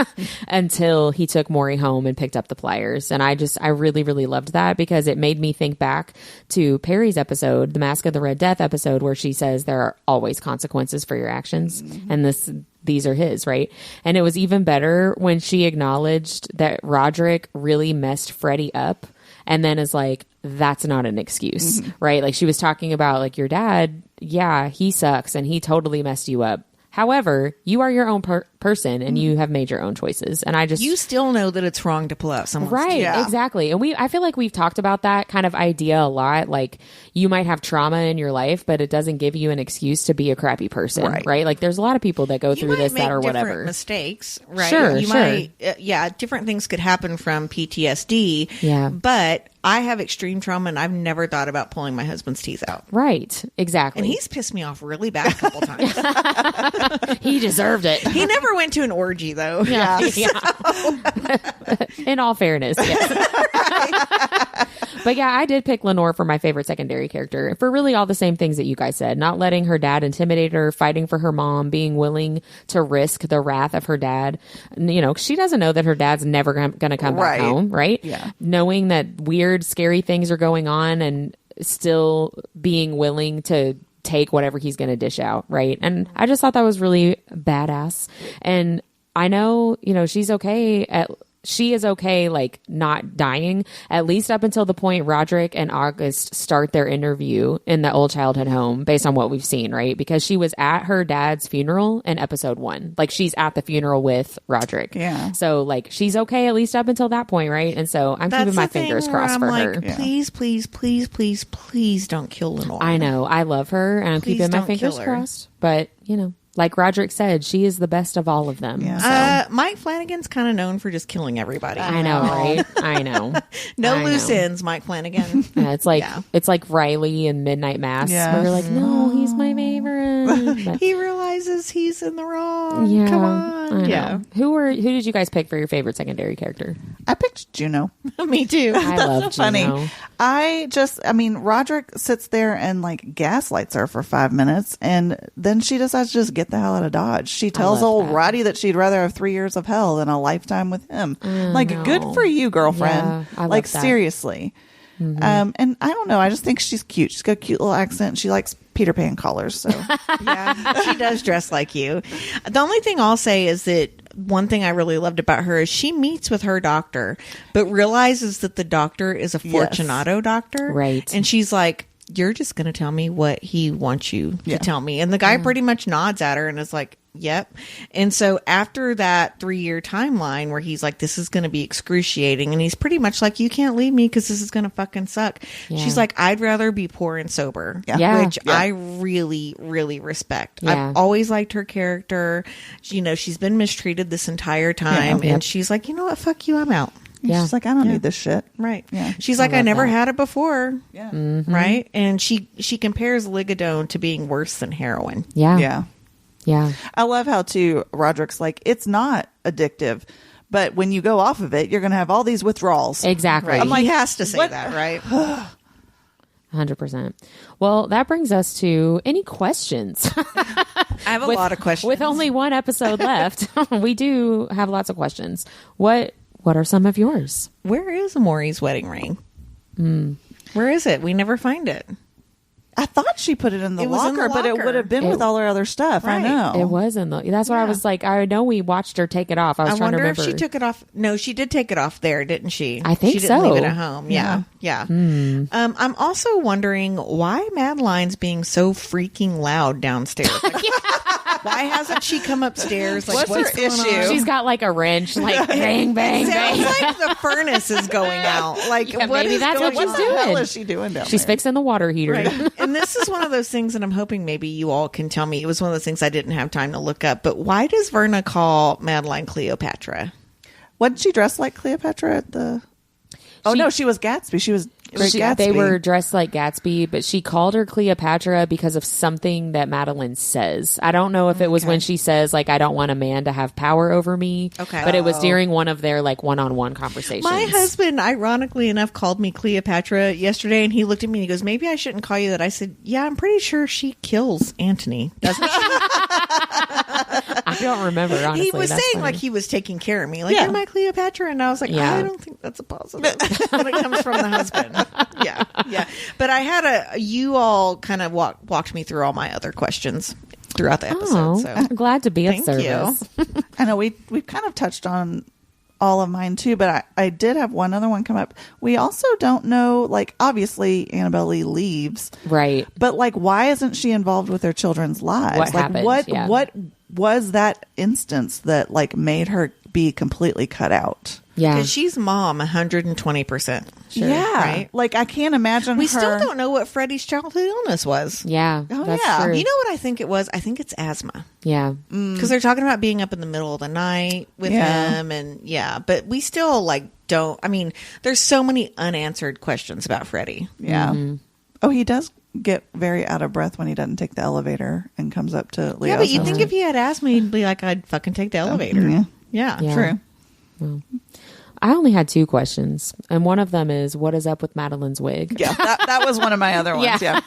until he took Maury home and picked up the pliers. And I really, really loved that because it made me think back to Perry's episode, the Mask of the Red Death episode, where she says there are always consequences for your actions. Mm-hmm. And these are his, right? And it was even better when she acknowledged that Roderick really messed Freddie up and then is like, that's not an excuse, right? Like she was talking about like your dad, yeah, he sucks and he totally messed you up. However, you are your own person and you have made your own choices. And You still know that it's wrong to pull out someone's right, teeth. Yeah. exactly. And I feel like we've talked about that kind of idea a lot. Like you might have trauma in your life, but it doesn't give you an excuse to be a crappy person, right? Like there's a lot of people that go through this, that, or whatever. Mistakes, right? Sure, you sure. might, different things could happen from PTSD. Yeah. But I have extreme trauma, and I've never thought about pulling my husband's teeth out. Right, exactly. And he's pissed me off really bad a couple times. He deserved it. He never went to an orgy, though. Yeah. In all fairness, yes. But yeah, I did pick Lenore for my favorite secondary character for really all the same things that you guys said. Not letting her dad intimidate her, fighting for her mom, being willing to risk the wrath of her dad. You know, she doesn't know that her dad's never going to come back home, right? Yeah. Knowing that weird, scary things are going on and still being willing to take whatever he's going to dish out, right? And I just thought that was really badass. And I know, you know, she is okay, like not dying, at least up until the point Roderick and August start their interview in the old childhood home, based on what we've seen, right? Because she was at her dad's funeral in episode 1. Like she's at the funeral with Roderick. Yeah. So like she's okay at least up until that point, right? And so I'm keeping my fingers crossed for her. Please, please, please, please, please don't kill Lenore. I know. I love her and I'm Please keeping my don't fingers kill her. crossed. But, you know, like Roderick said, she is the best of all of them. Yeah. So. Mike Flanagan's kind of known for just killing everybody. I know, right? I know. No I loose know. ends, Mike Flanagan. Yeah, it's like Riley in Midnight Mass. Yeah. Where you're like, no, he's my favorite. But, He realizes he's in the wrong. yeah, Come I on. know. Yeah. Who did you guys pick for your favorite secondary character? I picked Juno. Me too. I love Funny. Juno. Roderick sits there and like gaslights her for 5 minutes, and then she decides to just get the hell out of Dodge. She tells love old that. Roddy that she'd rather have 3 years of hell than a lifetime with him. Like, know. good for you, girlfriend. Yeah, I love like, that. seriously. And I don't know. I just think she's cute. She's got a cute little accent. She likes Peter Pan collars. So Yeah, she does dress like you. The only thing I'll say is that one thing I really loved about her is she meets with her doctor, but realizes that the doctor is a Fortunato doctor. Right. And she's like, you're just going to tell me what he wants you to tell me. And the guy pretty much nods at her and is like, yep. And so after that 3-year timeline where he's like, this is going to be excruciating. And he's pretty much like, you can't leave me because this is going to fucking suck. Yeah. She's like, I'd rather be poor and sober. Yeah. Which I really, really respect. Yeah. I've always liked her character. You know, she's been mistreated this entire time. Yeah. And she's like, you know what? Fuck you. I'm out. Yeah. she's like, I don't need this shit. Right. Yeah. She's like, I love never that. had it before. Yeah. Right. And she compares Ligadone to being worse than heroin. Yeah. Yeah. Yeah. I love how too Roderick's like, it's not addictive, but when you go off of it, you're going to have all these withdrawals. Exactly. Right. I'm like, he has to say what- that, right? 100%. Well, that brings us to any questions. I have a lot of questions. With only one episode left, we do have lots of questions. What are some of yours? Where is Maury's wedding ring? Where is it? We never find it. I thought she put it in the It was in the locker, but it locker. would have been with all her other stuff. Right. I know. It was in the. That's what I was like. I know we watched her take it off. I was I trying to wonder if remember. she took it off. No, she did take it off there, didn't she? I think she didn't leave so. it at home. Yeah. I'm also wondering why Madeline's being so freaking loud downstairs. Like, Why hasn't she come upstairs? Like, What's her going issue? on? She's got like a wrench, like bang, bang, Sounds bang. like the furnace is going out. Like, Yeah, what maybe is that's going what she's on? doing. What the hell is she doing down She's there? fixing the water heater. Right. And this is one of those things, and I'm hoping maybe you all can tell me. It was one of those things I didn't have time to look up. But why does Verna call Madeline Cleopatra? Wasn't she dressed like Cleopatra at the... Oh, no, she was Gatsby. She was Great Gatsby. They were dressed like Gatsby, but she called her Cleopatra because of something that Madeline says. I don't know if it was when she says, like, I don't want a man to have power over me. Okay. But it was during one of their, like, one-on-one conversations. My husband, ironically enough, called me Cleopatra yesterday, and he looked at me and he goes, maybe I shouldn't call you that. I said, yeah, I'm pretty sure she kills Antony, doesn't she? I don't remember, honestly. He was That's saying funny. like he was taking care of me. Like, Yeah. am I Cleopatra? And I was like, Yeah. I don't think that's a positive when it comes from the husband. Yeah, yeah. But I had you all kind of walked me through all my other questions throughout the episode. Oh, So I'm glad to be of thank service. you. I know we've kind of touched on all of mine too, but I did have one other one come up. We also don't know, like, obviously Annabelle Lee leaves, Right. but like, why isn't she involved with their children's lives? What like, happened? what Yeah. what was that instance that like made her be completely cut out? Yeah. Because she's mom 120%. Yeah, Right? like I can't imagine. We her... still don't know what Freddie's childhood illness was. Yeah. Oh, That's yeah. true. You know what I think it was? I think it's asthma. Yeah. Because they're talking about being up in the middle of the night with Yeah. him. And yeah, but we still like don't. I mean, there's so many unanswered questions about Freddie. Yeah. Mm-hmm. Oh, he does get very out of breath when he doesn't take the elevator and comes up to Leo's Yeah, but you'd house. think if he had asked me, he'd be like, I'd fucking take the elevator. yeah. Yeah. Yeah. True. I only had two questions, and one of them is, what is up with Madeline's wig? Yeah, that was one of my other ones. Yeah.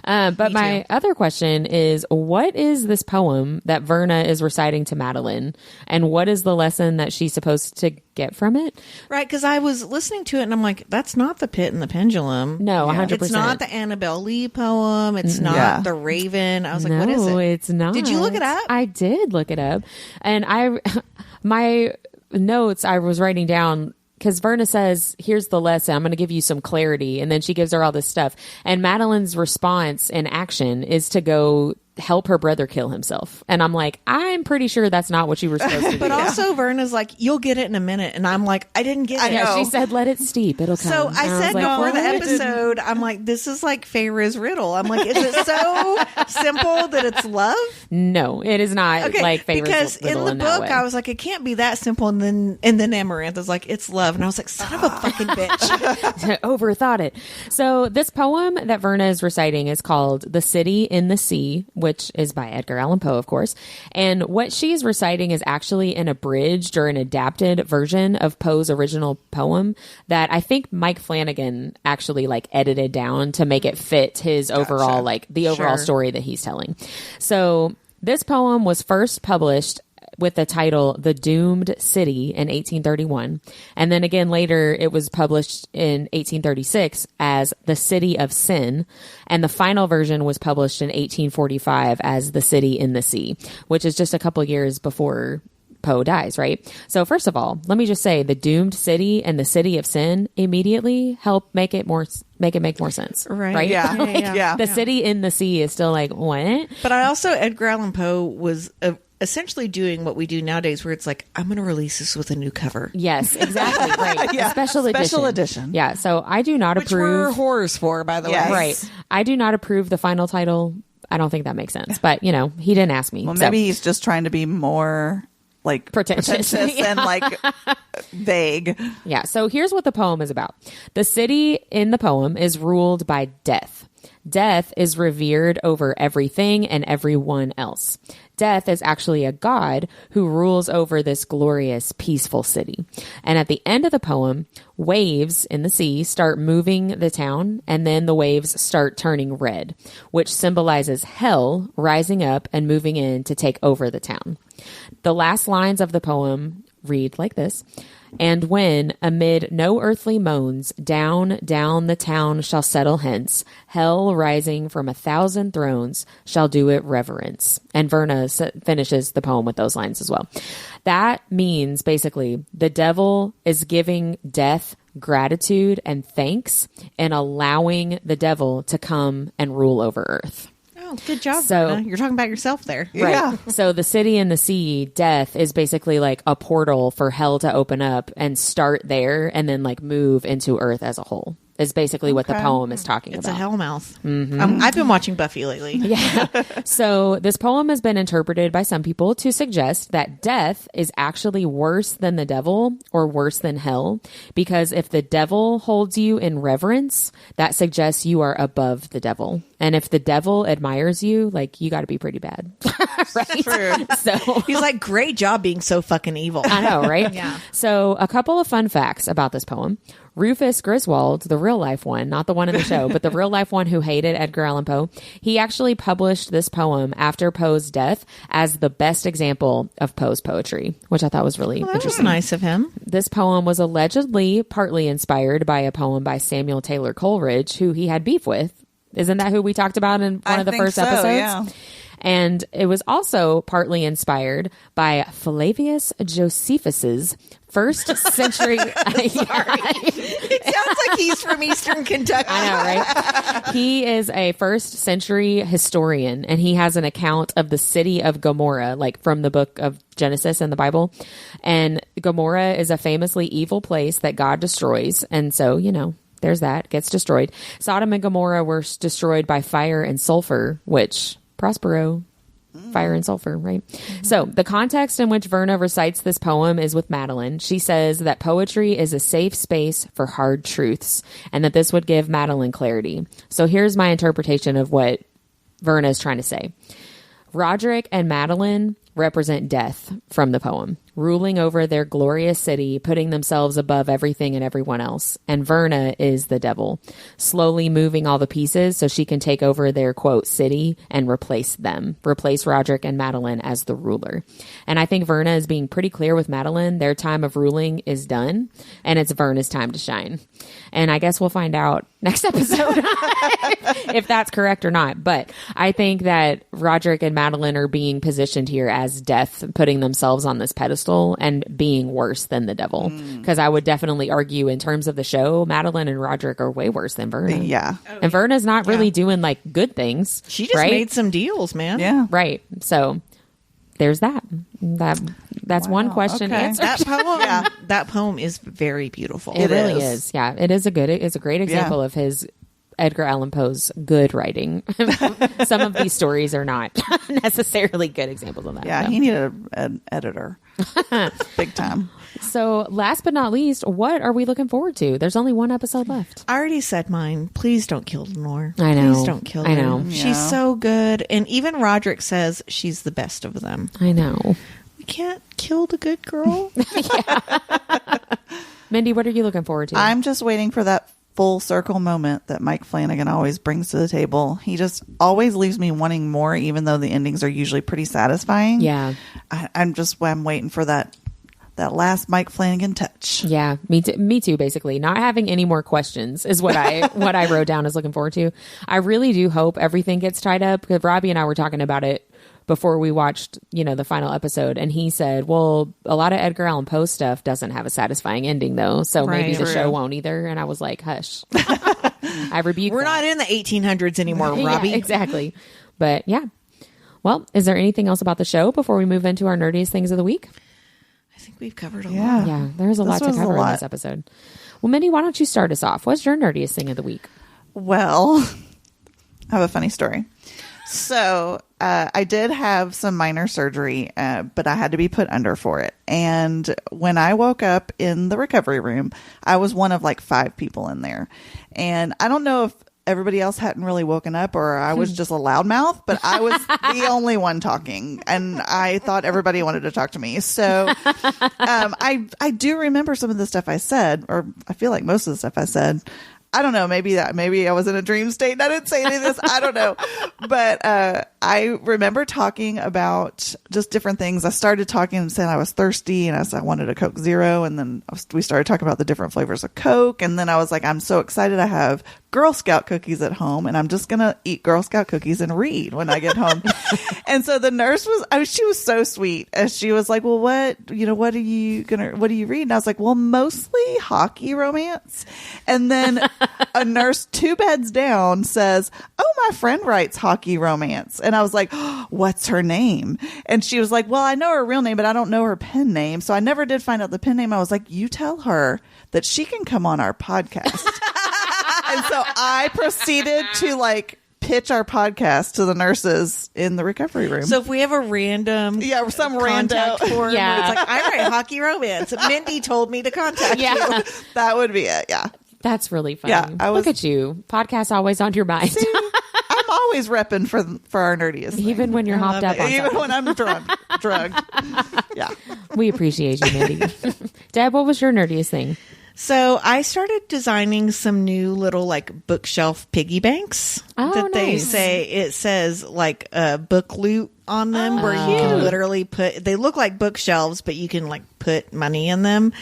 But my other question is, what is this poem that Verna is reciting to Madeline, and what is the lesson that she's supposed to get from it? Right, because I was listening to it and I'm like, that's not the Pit and the Pendulum. No, 100%. It's not the Annabelle Lee poem. It's not Yeah. the Raven. I was like, No, what is it? it's not. Did you look it up? I did look it up, and my notes I was writing down. Because Verna says, here's the lesson. I'm going to give you some clarity. And then she gives her all this stuff. And Madeline's response in action is to go help her brother kill himself. And I'm like, I'm pretty sure that's not what you were supposed to do. But also Verna's like, you'll get it in a minute. And I'm like, I didn't get it. know. Yeah, she said, let it steep. It'll come. So And I said was like, before the "What?" episode, I'm like, this is like Feyre's riddle. I'm like, is it so simple that it's love? No, it is not Okay, like favorite because in riddle the that book way. I was like, it can't be that simple. And then Amarantha's like, it's love, and I was like, son of a fucking bitch. Overthought it. So this poem that Verna is reciting is called The City in the Sea, which is by Edgar Allan Poe, of course. And what she's reciting is actually an abridged or an adapted version of Poe's original poem that I think Mike Flanagan actually like edited down to make it fit his overall, like the overall Sure. story that he's telling. So this poem was first published with the title The Doomed City in 1831. And then again later it was published in 1836 as The City of Sin. And the final version was published in 1845 as The City in the Sea, which is just a couple years before Poe dies, right? So first of all, let me just say the Doomed City and the City of Sin immediately help make it make more sense. Right. Yeah. Yeah. Yeah. The City in the Sea is still like, what? But I also, Edgar Allan Poe was essentially doing what we do nowadays, where it's like, I'm going to release this with a new cover. Yes, exactly. Right. Yeah. A special edition. Special edition. Yeah. So I do not Which we're approve. whores for, by the Yes. way. Right. I do not approve the final title. I don't think that makes sense. But, you know, he didn't ask me. Well, so. maybe he's just trying to be more like Pretentious. and like vague. Yeah. So here's what the poem is about. The city in the poem is ruled by death. Death is revered over everything and everyone else. Death is actually a god who rules over this glorious, peaceful city. And at the end of the poem, waves in the sea start moving the town, and then the waves start turning red, which symbolizes hell rising up and moving in to take over the town. The last lines of the poem read like this: "And when, amid no earthly moans, down, down the town shall settle hence, hell rising from 1,000 thrones shall do it reverence." And Verna finishes the poem with those lines as well. That means basically the devil is giving death gratitude and thanks and allowing the devil to come and rule over earth. Oh, Oh, good job. So Brynne. You're talking about yourself there. Right. Yeah. So the city in the sea, death, is basically like a portal for hell to open up and start there and then like move into earth as a whole. Is basically what the poem is talking It's about. a hellmouth. I've been watching Buffy lately. Yeah. So this poem has been interpreted by some people to suggest that death is actually worse than the devil or worse than hell, because if the devil holds you in reverence, that suggests you are above the devil. And if the devil admires you, like, you got to be pretty bad. Right? True. So He's like, great job being so fucking evil. I know, right? Yeah. So a couple of fun facts about this poem. Rufus Griswold, the real life one, not the one in the show, but the real life one who hated Edgar Allan Poe, he actually published this poem after Poe's death as the best example of Poe's poetry, which I thought was really Well, that was interesting. nice of him. This poem was allegedly partly inspired by a poem by Samuel Taylor Coleridge, who he had beef with. Isn't that who we talked about in one of the first episodes? Yeah. And it was also partly inspired by Flavius Josephus's first century. It sounds like he's from Eastern Kentucky. I know, right? He is a first century historian, and he has an account of the city of Gomorrah, like from the book of Genesis in the Bible. And Gomorrah is a famously evil place that God destroys. And so, you know, there's that, gets destroyed. Sodom and Gomorrah were destroyed by fire and sulfur, which Prospero, fire and sulfur, right? So the context in which Verna recites this poem is with Madeline. She says that poetry is a safe space for hard truths and that this would give Madeline clarity. So here's my interpretation of what Verna is trying to say. Roderick and Madeline represent death from the poem, ruling over their glorious city, putting themselves above everything and everyone else. And Verna is the devil, slowly moving all the pieces so she can take over their, quote, city and replace them, replace Roderick and Madeline as the ruler. And I think Verna is being pretty clear with Madeline. Their time of ruling is done, and it's Verna's time to shine. And I guess we'll find out next episode if that's correct or not. But I think that Roderick and Madeline are being positioned here as death, putting themselves on this pedestal and being worse than the devil. Because I would definitely argue in terms of the show, Madeline and Roderick are way worse than Verna. Yeah. And Verna's not really doing like good things. She just right? made some deals, man. Yeah. Right. So there's that. That's one question okay. answered. That poem, that poem is very beautiful. It really is. is. Yeah, it's a great example of his Edgar Allan Poe's good writing. Some of these stories are not necessarily good examples of that. Yeah, so. he needed an editor. Big time. So last but not least, what are we looking forward to? There's only one episode left. I already said mine. Please don't kill Lenore. I know. Please don't kill her. I know. Yeah. She's so good. And even Roderick says she's the best of them. I know. We can't kill the good girl. Mindy, what are you looking forward to? I'm just waiting for that full circle moment that Mike Flanagan always brings to the table. He just always leaves me wanting more, even though the endings are usually pretty satisfying. Yeah. I'm waiting for that last Mike Flanagan touch. Yeah, me too, basically. Not having any more questions is what I wrote down as looking forward to. I really do hope everything gets tied up, because Robbie and I were talking about it before we watched, the final episode, and he said, well, a lot of Edgar Allan Poe stuff doesn't have a satisfying ending though, so maybe Right. the True. show won't either. And I was like, hush. I rebuke We're that. not in the 1800s anymore, Yeah, Robbie. exactly. But yeah. Well, is there anything else about the show before we move into our nerdiest things of the week? I think we've covered a Yeah. lot. Yeah, there's a lot to was a cover in lot. this episode. Well, Mindy, why don't you start us off? What's your nerdiest thing of the week? Well, I have a funny story. So I did have some minor surgery, but I had to be put under for it. And when I woke up in the recovery room, I was one of like 5 people in there. And I don't know if everybody else hadn't really woken up or I was just a loudmouth, but I was the only one talking. And I thought everybody wanted to talk to me. So I do remember some of the stuff I said, or I feel like most of the stuff I said. I don't know. Maybe I was in a dream state and I didn't say any of this. I don't know. But I remember talking about just different things. I started talking and saying I was thirsty and I said I wanted a Coke Zero. And then we started talking about the different flavors of Coke. And then I was like, I'm so excited. I have Girl Scout cookies at home, and I'm just going to eat Girl Scout cookies and read when I get home. And so the nurse she was so sweet. And she was like, well, what do you read? And I was like, well, mostly hockey romance. And then a nurse 2 beds down says, oh, my friend writes hockey romance. And I was like, oh, what's her name? And she was like, well, I know her real name, but I don't know her pen name. So I never did find out the pen name. I was like, you tell her that she can come on our podcast. And so I proceeded to pitch our podcast to the nurses in the recovery room. So if we have a random some contact rando form, Yeah. it's like, I write hockey romance. Mindy told me to contact you. that would be it. Yeah. That's really funny. Yeah, Look at you. Podcast always on your mind. See, I'm always repping for our nerdiest thing. Even when you're hopped up on Even something. when I'm drugged. Yeah. We appreciate you, Mindy. Deb, what was your nerdiest thing? So I started designing some new little bookshelf piggy banks that they nice. say it says book loot on them where you can literally they look like bookshelves, but you can put money in them.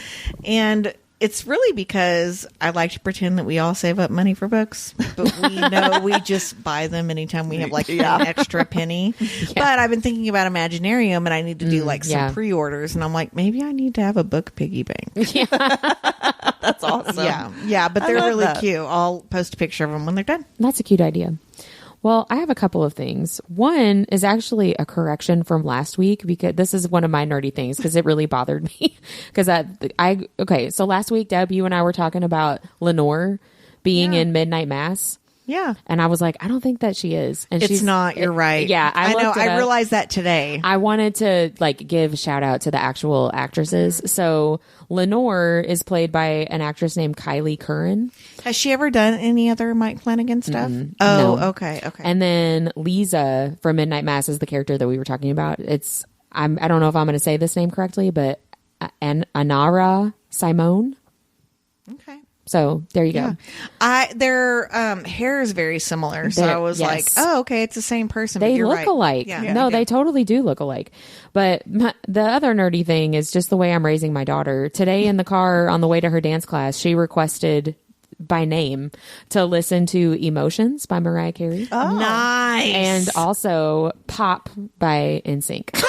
And it's really because I like to pretend that we all save up money for books, but we know we just buy them anytime we have an extra penny. But I've been thinking about Imaginarium, and I need to do some pre-orders, and I'm like, maybe I need to have a book piggy bank. That's awesome. Yeah, but they're really that. cute. I'll post a picture of them when they're done. That's a cute idea. Well, I have a couple of things. One is actually a correction from last week, because this is one of my nerdy things, because it really bothered me. Because so last week, Deb, you and I were talking about Lenore being in Midnight Mass. Yeah. And I was like, I don't think that she is. And It's not. You're right. Yeah. I know. looked it I up. realized that today. I wanted to give a shout out to the actual actresses. So Lenore is played by an actress named Kylie Curran. Has she ever done any other Mike Flanagan stuff? No. Okay. And then Lisa from Midnight Mass is the character that we were talking about. I don't know if I'm going to say this name correctly, but Anara Simone. Okay. So there you go. Their hair is very similar, so I was like, "Oh, okay, it's the same person." They but you're look right. alike. Yeah. No, they totally do look alike. But the other nerdy thing is just the way I'm raising my daughter. Today in the car on the way to her dance class, she requested by name to listen to Emotions by Mariah Carey. Oh, nice. And also Pop by NSYNC.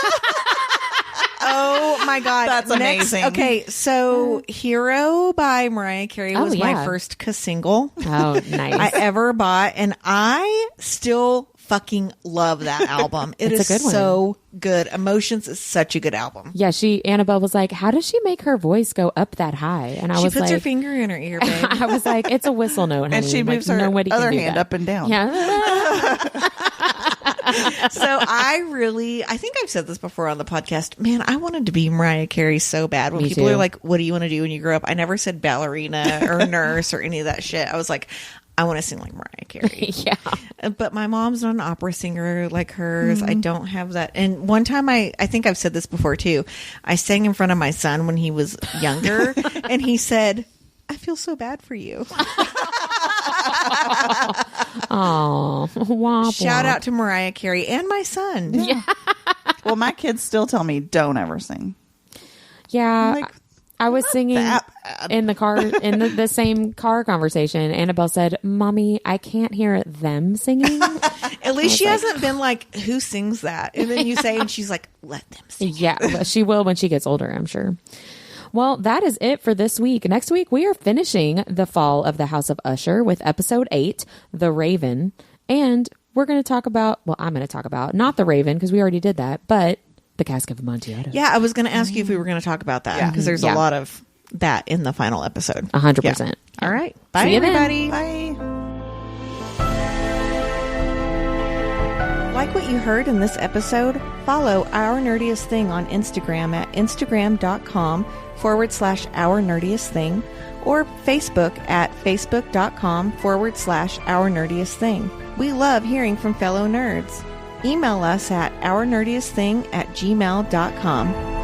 Oh my God. That's amazing. Okay, so Hero by Mariah Carey was my first single Oh, nice. I ever bought, and I still fucking love that album. It It's is a good one. so good. Emotions is such a good album. Yeah, Annabelle was like, how does she make her voice go up that high? And I She was puts like, her finger in her ear, babe. I was like, it's a whistle note, honey. And she moves her nobody can other do hand that. up and down. Yeah. So I think I've said this before on the podcast. Man, I wanted to be Mariah Carey so bad. When Me people too. are like, what do you want to do when you grow up? I never said ballerina or nurse or any of that shit. I was like, I want to sing like Mariah Carey. Yeah. But my mom's not an opera singer like hers. I don't have that. And one time I think I've said this before too. I sang in front of my son when he was younger and he said, I feel so bad for you. Oh, womp, Shout womp. out to Mariah Carey and my son. Yeah. Well, my kids still tell me, don't ever sing. Yeah. Like, I was singing that bad. in the car, in the same car conversation. Annabelle said, Mommy, I can't hear them singing. At least she hasn't been like, who sings that? And then you say, and she's like, let them sing. Yeah, but she will when she gets older, I'm sure. Well, that is it for this week. Next week, we are finishing the fall of the House of Usher with episode 8, The Raven. And we're going to talk about, I'm going to talk about, not The Raven, because we already did that, but the Cask of Amontillado. Yeah, I was going to ask you if we were going to talk about that because there's a lot of that in the final episode. 100%. Yeah. All right. Bye, See you then. everybody. Bye. Like what you heard in this episode? Follow Our Nerdiest Thing on Instagram at instagram.com/Our Nerdiest Thing or Facebook at facebook.com/Our Nerdiest Thing. We love hearing from fellow nerds. Email us at ournerdiestthing@gmail.com.